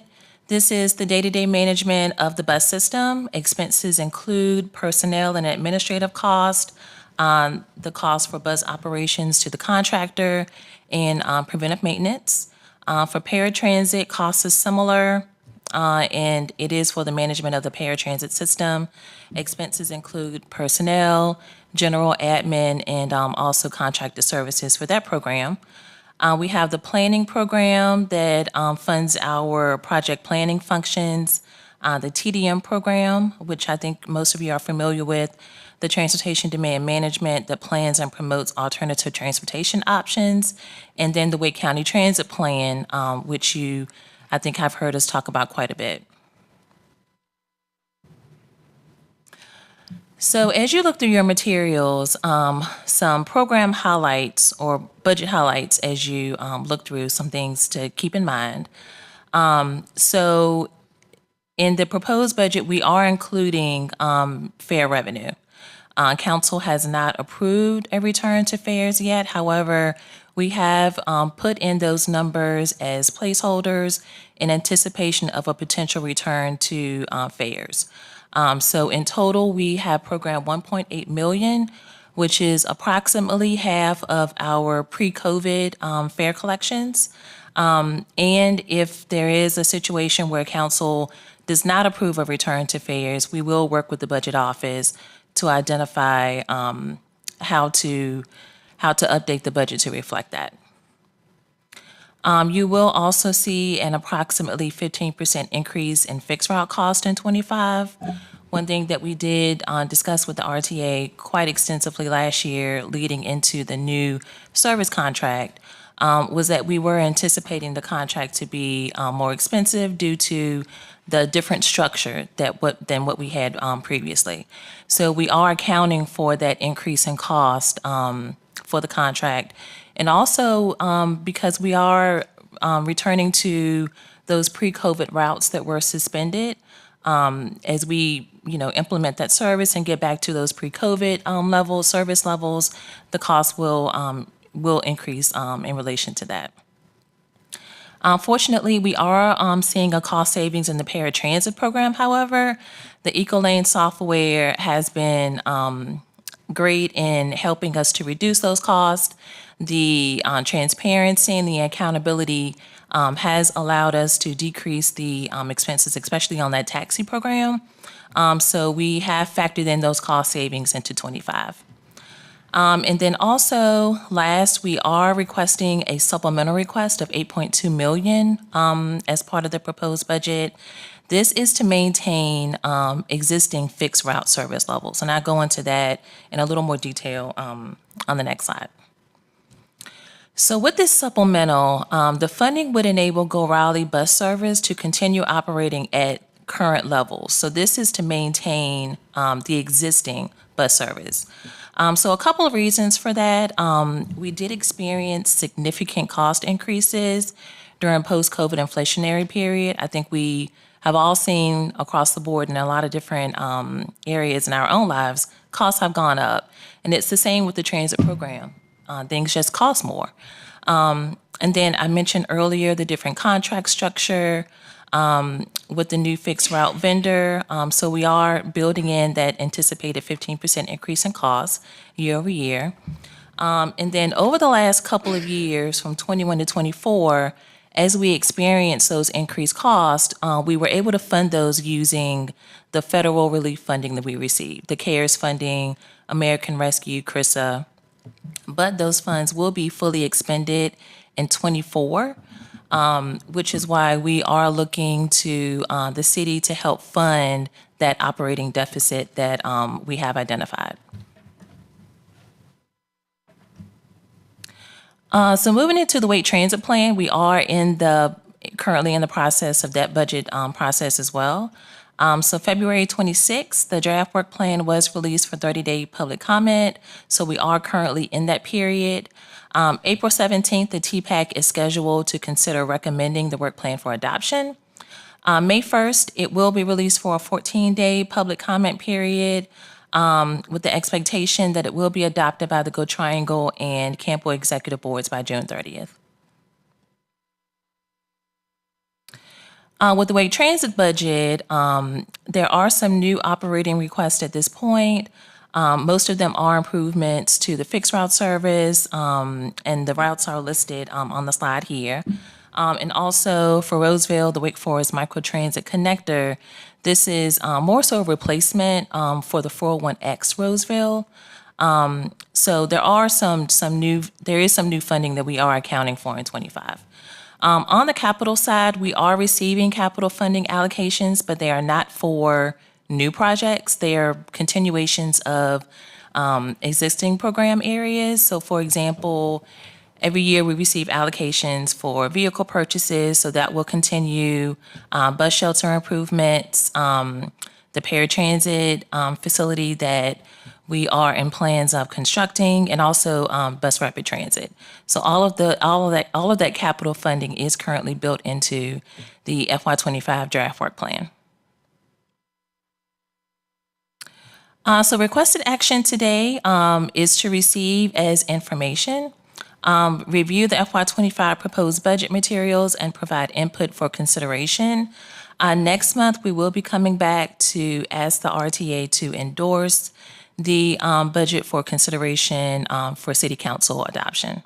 This is the day-to-day management of the bus system. Expenses include personnel and administrative cost, the cost for bus operations to the contractor, and preventive maintenance. For paratransit, cost is similar, and it is for the management of the paratransit system. Expenses include personnel, general admin, and also contracted services for that program. We have the planning program that funds our project planning functions, the TDM program, which I think most of you are familiar with, the transportation demand management that plans and promotes alternative transportation options, and then the Wake County Transit Plan, which I think have heard us talk about quite a bit. So as you look through your materials, some program highlights or budget highlights as you look through, some things to keep in mind. So in the proposed budget, we are including fare revenue. Council has not approved a return to fares yet. However, we have put in those numbers as placeholders in anticipation of a potential return to fares. So in total, we have programmed 1.8 million, which is approximately half of our pre-COVID fare collections. And if there is a situation where council does not approve a return to fares, we will work with the budget office to identify how to update the budget to reflect that. You will also see an approximately 15% increase in fixed route cost in '25. One thing that we did discuss with the RTA quite extensively last year leading into the new service contract was that we were anticipating the contract to be more expensive due to the different structure than what we had previously. So we are accounting for that increase in cost for the contract. And also because we are returning to those pre-COVID routes that were suspended, as we implement that service and get back to those pre-COVID service levels, the cost will increase in relation to that. Fortunately, we are seeing a cost savings in the paratransit program. However, the EcoLane software has been great in helping us to reduce those costs. The transparency and the accountability has allowed us to decrease the expenses, especially on that taxi program. So we have factored in those cost savings into '25. And then also, last, we are requesting a supplemental request of $8.2 million as part of the proposed budget. This is to maintain existing fixed route service levels, and I'll go into that in a little more detail on the next slide. So with this supplemental, the funding would enable Go Raleigh bus service to continue operating at current levels. So this is to maintain the existing bus service. So a couple of reasons for that. We did experience significant cost increases during post-COVID inflationary period. I think we have all seen across the board in a lot of different areas in our own lives, costs have gone up. And it's the same with the transit program. Things just cost more. And then I mentioned earlier the different contract structure with the new fixed route vendor. So we are building in that anticipated 15% increase in costs year over year. And then over the last couple of years, from 21 to 24, as we experienced those increased costs, we were able to fund those using the federal relief funding that we received, the CARES funding, American Rescue, CRISA. But those funds will be fully expended in 24, which is why we are looking to the city to help fund that operating deficit that we have identified. So moving into the weight transit plan, we are currently in the process of that budget process as well. So February 26th, the draft work plan was released for 30-day public comment. So we are currently in that period. April 17th, the TPAC is scheduled to consider recommending the work plan for adoption. May 1st, it will be released for a 14-day public comment period with the expectation that it will be adopted by the Go Triangle and Campo executive boards by June 30th. With the weight transit budget, there are some new operating requests at this point. Most of them are improvements to the fixed route service, and the routes are listed on the slide here. And also for Roseville, the Wake Forest Microtransit Connector, this is more so a replacement for the 401X Roseville. So there is some new funding that we are accounting for in 25. On the capital side, we are receiving capital funding allocations, but they are not for new projects. They are continuations of existing program areas. So for example, every year we receive allocations for vehicle purchases, so that will continue. Bus shelter improvements, the paratransit facility that we are in plans of constructing, and also bus rapid transit. So all of that capital funding is currently built into the FY25 draft work plan. So requested action today is to receive as information, review the FY25 proposed budget materials, and provide input for consideration. Next month, we will be coming back to ask the RTA to endorse the budget for consideration for City Council adoption.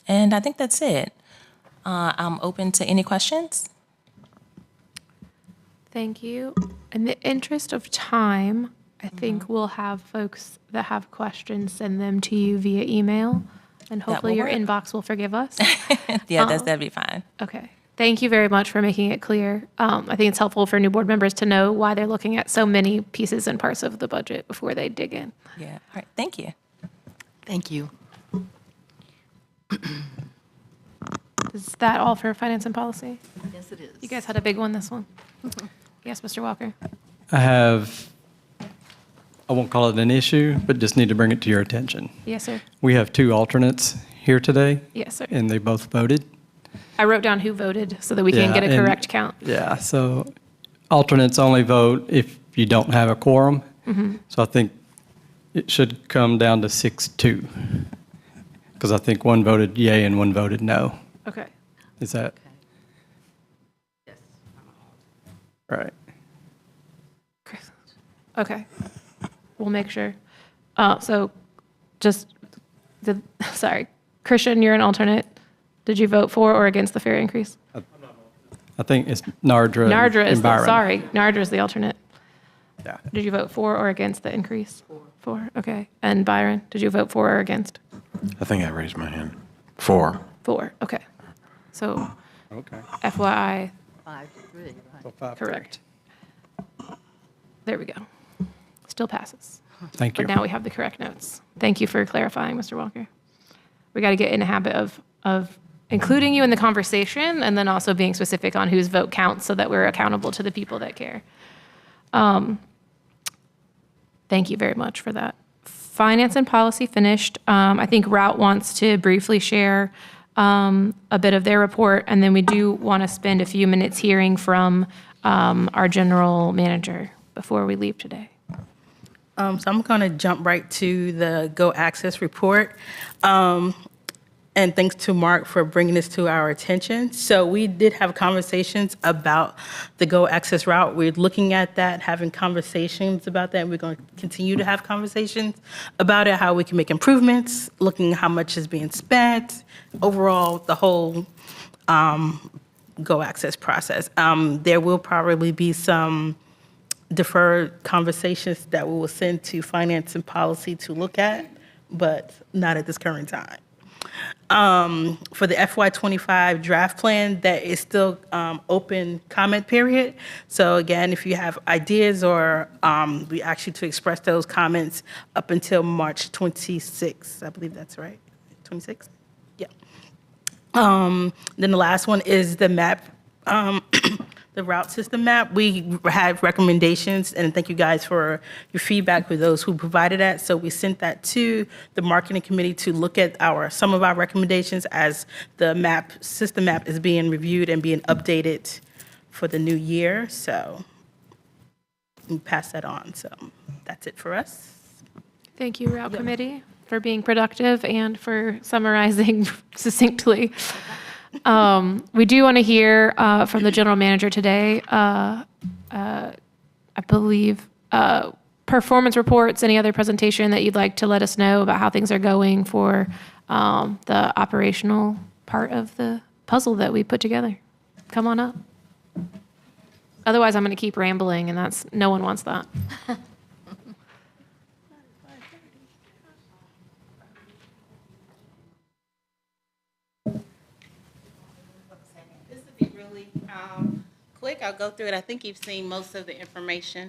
And I think that's it. I'm open to any questions. Thank you. In the interest of time, I think we'll have folks that have questions send them to you via email, and hopefully your inbox will forgive us. Yeah, that'd be fine. Okay. Thank you very much for making it clear. I think it's helpful for new board members to know why they're looking at so many pieces and parts of the budget before they dig in. Yeah. All right. Thank you. Thank you. Is that all for finance and policy? Yes, it is. You guys had a big one this one. Yes, Mr. Walker. I won't call it an issue, but just need to bring it to your attention. Yes, sir. We have two alternates here today. Yes, sir. And they both voted. I wrote down who voted so that we can get a correct count. Yeah, so alternates only vote if you don't have a quorum. Mm-hmm. So I think it should come down to 6-2, because I think one voted yay and one voted no. Okay. Is that? Yes. Right. Okay. We'll make sure. Sorry. Christian, you're an alternate. Did you vote for or against the fare increase? I think it's Nardra. Nardra is and Byron. sorry. Nardra is the alternate. Yeah. Did you vote for or against the increase? For. Okay. And Byron, did you vote for or against? I think I raised my hand. 4. For. Okay. So Okay. FYI, 5-3, right? So 5-3. correct. There we go. Still passes. Thank you. But now we have the correct notes. Thank you for clarifying, Mr. Walker. We got to get in a habit of including you in the conversation and then also being specific on whose vote counts so that we're accountable to the people that care. Thank you very much for that. Finance and policy finished. I think Route wants to briefly share a bit of their report, and then we do want to spend a few minutes hearing from our general manager before we leave today. So I'm going to jump right to the Go Access report. And thanks to Mark for bringing this to our attention. So we did have conversations about the Go Access route. We're looking at that, having conversations about that, and we're going to continue to have conversations about it, how we can make improvements, looking how much is being spent, overall, the whole Go Access process. There will probably be some deferred conversations that we will send to Finance and Policy to look at, but not at this current time. For the FY25 draft plan, that is still open comment period. So again, if you have ideas or we ask you to express those comments up until March 26th. I believe that's right. 26th? Yeah. Then the last one is the map. The route system map. We had recommendations, and thank you guys for your feedback for those who provided that. So we sent that to the marketing committee to look at some of our recommendations as the system map is being reviewed and being updated for the new year. So we pass that on. So that's it for us. Thank you, Route Committee, for being productive and for summarizing succinctly. We do want to hear from the general manager today. I believe performance reports, any other presentation that you'd like to let us know about how things are going for the operational part of the puzzle that we put together. Come on up. Otherwise, I'm going to keep rambling, and no one wants that. Quick, I'll go through it. I think you've seen most of the information.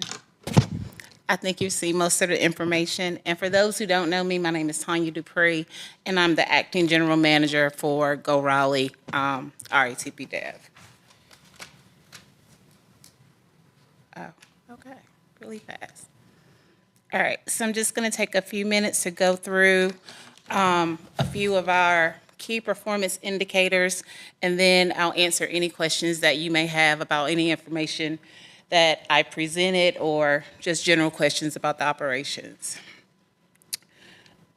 And for those who don't know me, my name is Tanya Dupree, and I'm the acting general manager for Go Raleigh RATP Dev. Oh, okay, really fast. All right, so I'm just going to take a few minutes to go through a few of our key performance indicators, and then I'll answer any questions that you may have about any information that I presented or just general questions about the operations.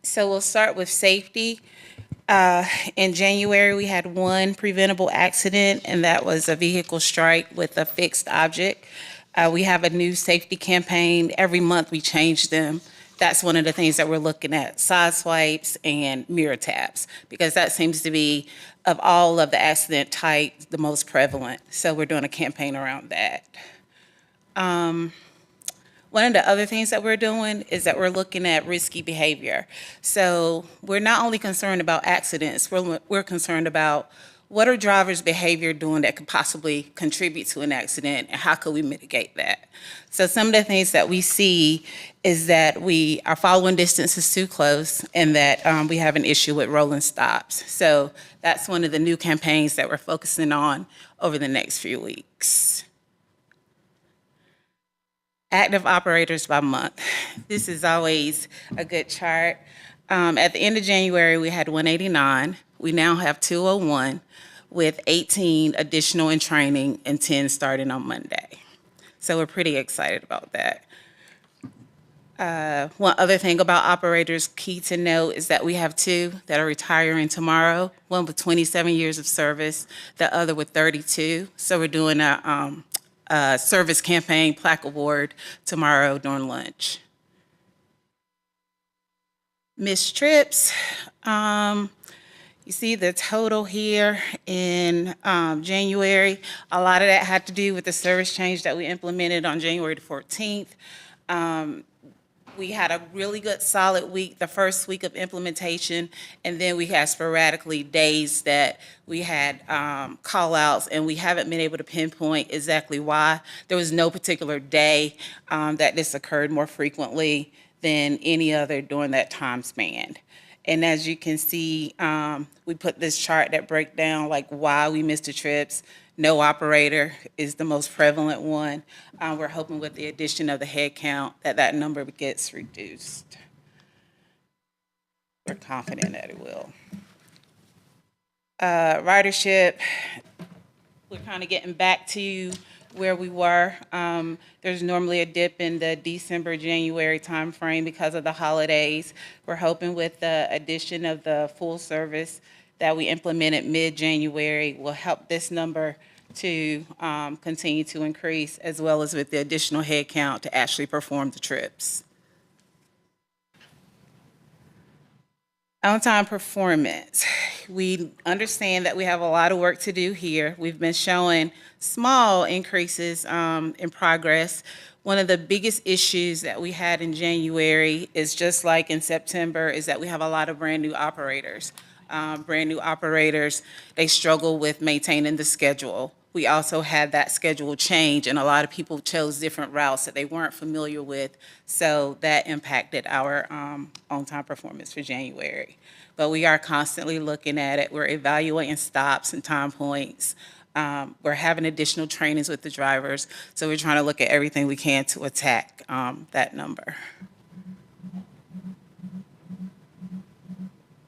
So we'll start with safety. In January, we had one preventable accident, and that was a vehicle strike with a fixed object. We have a new safety campaign. Every month we change them. That's one of the things that we're looking at, side swipes and mirror taps, because that seems to be, of all of the accident types, the most prevalent. So we're doing a campaign around that. One of the other things that we're doing is that we're looking at risky behavior. So we're not only concerned about accidents, we're concerned about what are drivers' behavior doing that could possibly contribute to an accident, and how could we mitigate that? So some of the things that we see is that our following distance is too close, and that we have an issue with rolling stops. So that's one of the new campaigns that we're focusing on over the next few weeks. Active operators by month. This is always a good chart. At the end of January, we had 189. We now have 201 with 18 additional in training and 10 starting on Monday. So we're pretty excited about that. One other thing about operators key to note is that we have 2 that are retiring tomorrow, one with 27 years of service, the other with 32. So we're doing a service campaign plaque award tomorrow during lunch. Missed trips. You see the total here in January. A lot of that had to do with the service change that we implemented on January the 14th. We had a really good solid week, the first week of implementation, and then we had sporadically days that we had call-outs, and we haven't been able to pinpoint exactly why. There was no particular day that this occurred more frequently than any other during that time span. And as you can see, we put this chart that breaks down like why we missed the trips. No operator is the most prevalent one. We're hoping with the addition of the head count that number gets reduced. We're confident that it will. Ridership, we're kind of getting back to where we were. There's normally a dip in the December, January timeframe because of the holidays. We're hoping with the addition of the full service that we implemented mid-January will help this number to continue to increase, as well as with the additional headcount to actually perform the trips. On-time performance. We understand that we have a lot of work to do here. We've been showing small increases in progress. One of the biggest issues that we had in January is just like in September, is that we have a lot of brand new operators. Brand new operators, they struggle with maintaining the schedule. We also had that schedule change, and a lot of people chose different routes that they weren't familiar with, so that impacted our on-time performance for January. But we are constantly looking at it. We're evaluating stops and time points. We're having additional trainings with the drivers, so we're trying to look at everything we can to attack that number.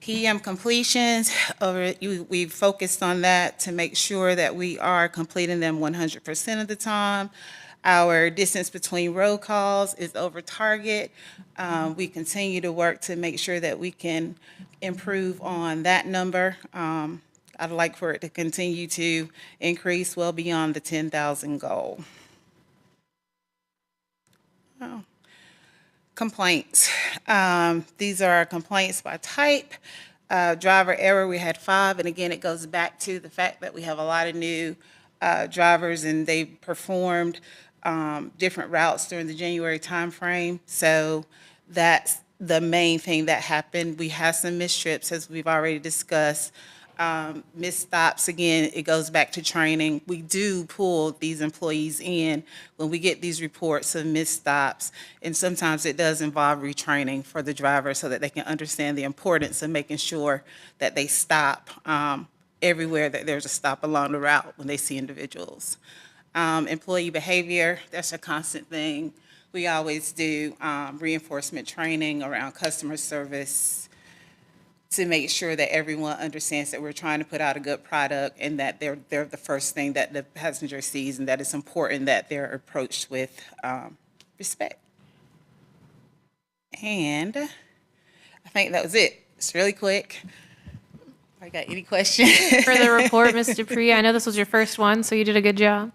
PM completions, we've focused on that to make sure that we are completing them 100% of the time. Our distance between roll calls is over target. We continue to work to make sure that we can improve on that number. I'd like for it to continue to increase well beyond the 10,000 goal. Oh. Complaints. These are complaints by type. Driver error, we had 5, and again, it goes back to the fact that we have a lot of new drivers, and they performed different routes during the January timeframe. So that's the main thing that happened. We have some missed trips, as we've already discussed. Missed stops, again, it goes back to training. We do pull these employees in when we get these reports of missed stops, and sometimes it does involve retraining for the driver so that they can understand the importance of making sure that they stop everywhere that there's a stop along the route when they see individuals. Employee behavior, that's a constant thing. We always do reinforcement training around customer service, to make sure that everyone understands that we're trying to put out a good product, and that they're the first thing that the passenger sees, and that it's important that they're approached with respect. And I think that was it. It's really quick. I got any questions? For the report, Ms. Dupree, I know this was your first one, so you did a good job.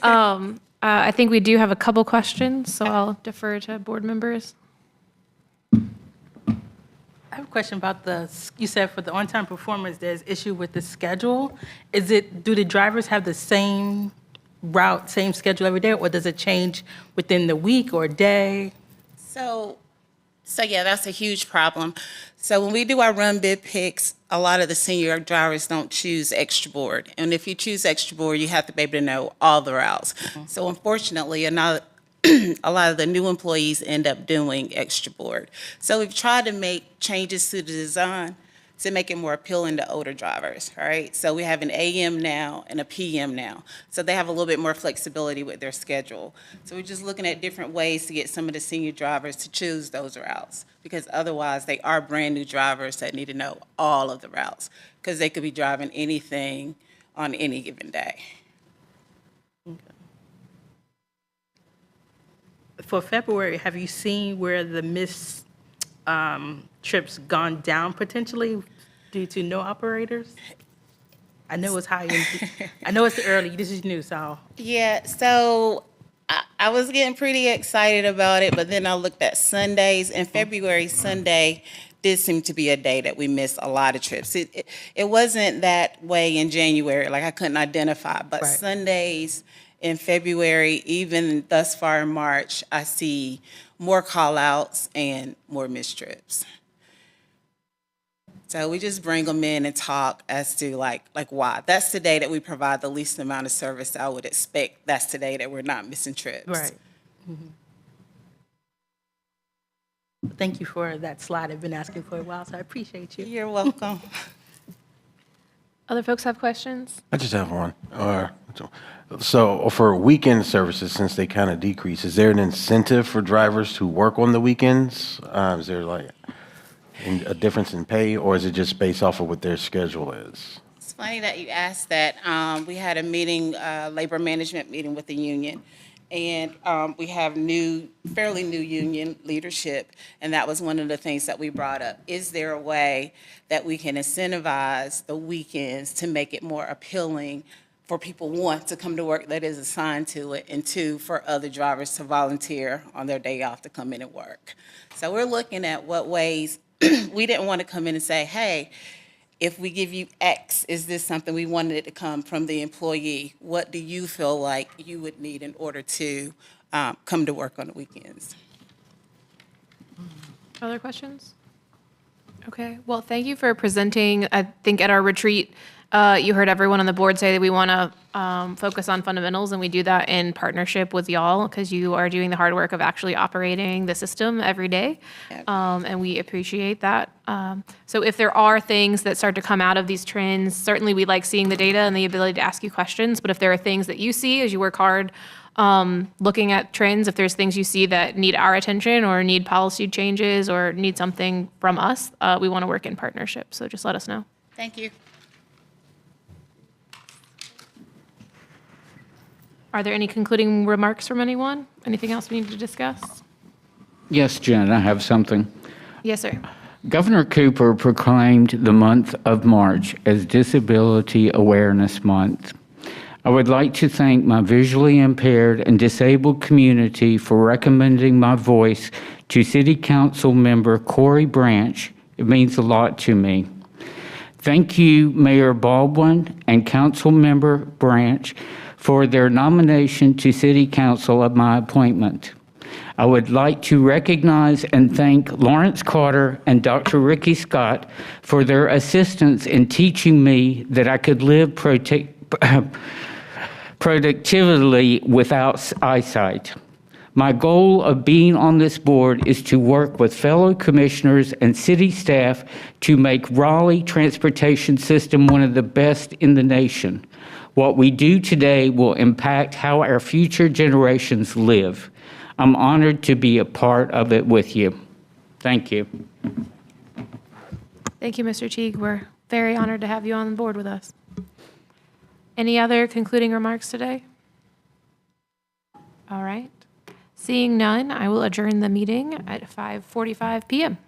I think we do have a couple questions, so I'll defer to board members. I have a question about you said for the on-time performance, there's issue with the schedule. Do the drivers have the same route, same schedule every day, or does it change within the week or day? So yeah, that's a huge problem. So when we do our run bid picks, a lot of the senior drivers don't choose extra board. And if you choose extra board, you have to be able to know all the routes. Mm-hmm. So unfortunately, a lot of the new employees end up doing extra board. So we've tried to make changes to the design to make it more appealing to older drivers, right? So we have an AM now and a PM now. So they have a little bit more flexibility with their schedule. So we're just looking at different ways to get some of the senior drivers to choose those routes, because otherwise they are brand new drivers that need to know all of the routes, because they could be driving anything on any given day. For February, have you seen where the missed trips gone down potentially due to no operators? I know it's high. I know it's early. This is new, so. Yeah, so I was getting pretty excited about it, but then I looked at Sundays, and February Sunday did seem to be a day that we missed a lot of trips. It wasn't that way in January, like I couldn't identify, but right. Sundays in February, even thus far in March, I see more call-outs and more missed trips. So we just bring them in and talk as to like why. That's the day that we provide the least amount of service I would expect. That's the day that we're not missing trips. Right. Mm-hmm. Thank you for that slide. I've been asking for a while, so I appreciate you. You're welcome. Other folks have questions? I just have one. So for weekend services, since they kind of decrease, is there an incentive for drivers to work on the weekends? Is there like a difference in pay, or is it just based off of what their schedule is? It's funny that you asked that. We had a meeting, labor management meeting with the union, and we have fairly new union leadership, and that was one of the things that we brought up. Is there a way that we can incentivize the weekends to make it more appealing for people, one, to come to work that is assigned to it, and two, for other drivers to volunteer on their day off to come in and work? So we're looking at what ways. We didn't want to come in and say, hey, if we give you X, is this something we wanted it to come from the employee? What do you feel like you would need in order to come to work on the weekends? Other questions? Okay, well, thank you for presenting. I think at our retreat, you heard everyone on the board say that we want to focus on fundamentals, and we do that in partnership with y'all because you are doing the hard work of actually operating the system every day, and we appreciate that. So if there are things that start to come out of these trends, certainly we like seeing the data and the ability to ask you questions, but if there are things that you see as you work hard looking at trends, if there's things you see that need our attention or need policy changes or need something from us, we want to work in partnership, so just let us know. Thank you. Are there any concluding remarks from anyone? Anything else we need to discuss? Yes, Jen, I have something. Yes, sir. Governor Cooper proclaimed the month of March as Disability Awareness Month. I would like to thank my visually impaired and disabled community for recommending my voice to City Council member Corey Branch. It means a lot to me. Thank you, Mayor Baldwin and Council member Branch, for their nomination to City Council of my appointment. I would like to recognize and thank Lawrence Carter and Dr. Ricky Scott for their assistance in teaching me that I could live productively without eyesight. My goal of being on this board is to work with fellow commissioners and city staff to make Raleigh transportation system one of the best in the nation. What we do today will impact how our future generations live. I'm honored to be a part of it with you. Thank you. Thank you, Mr. Teague. We're very honored to have you on board with us. Any other concluding remarks today? All right. Seeing none, I will adjourn the meeting at 5:45 p.m.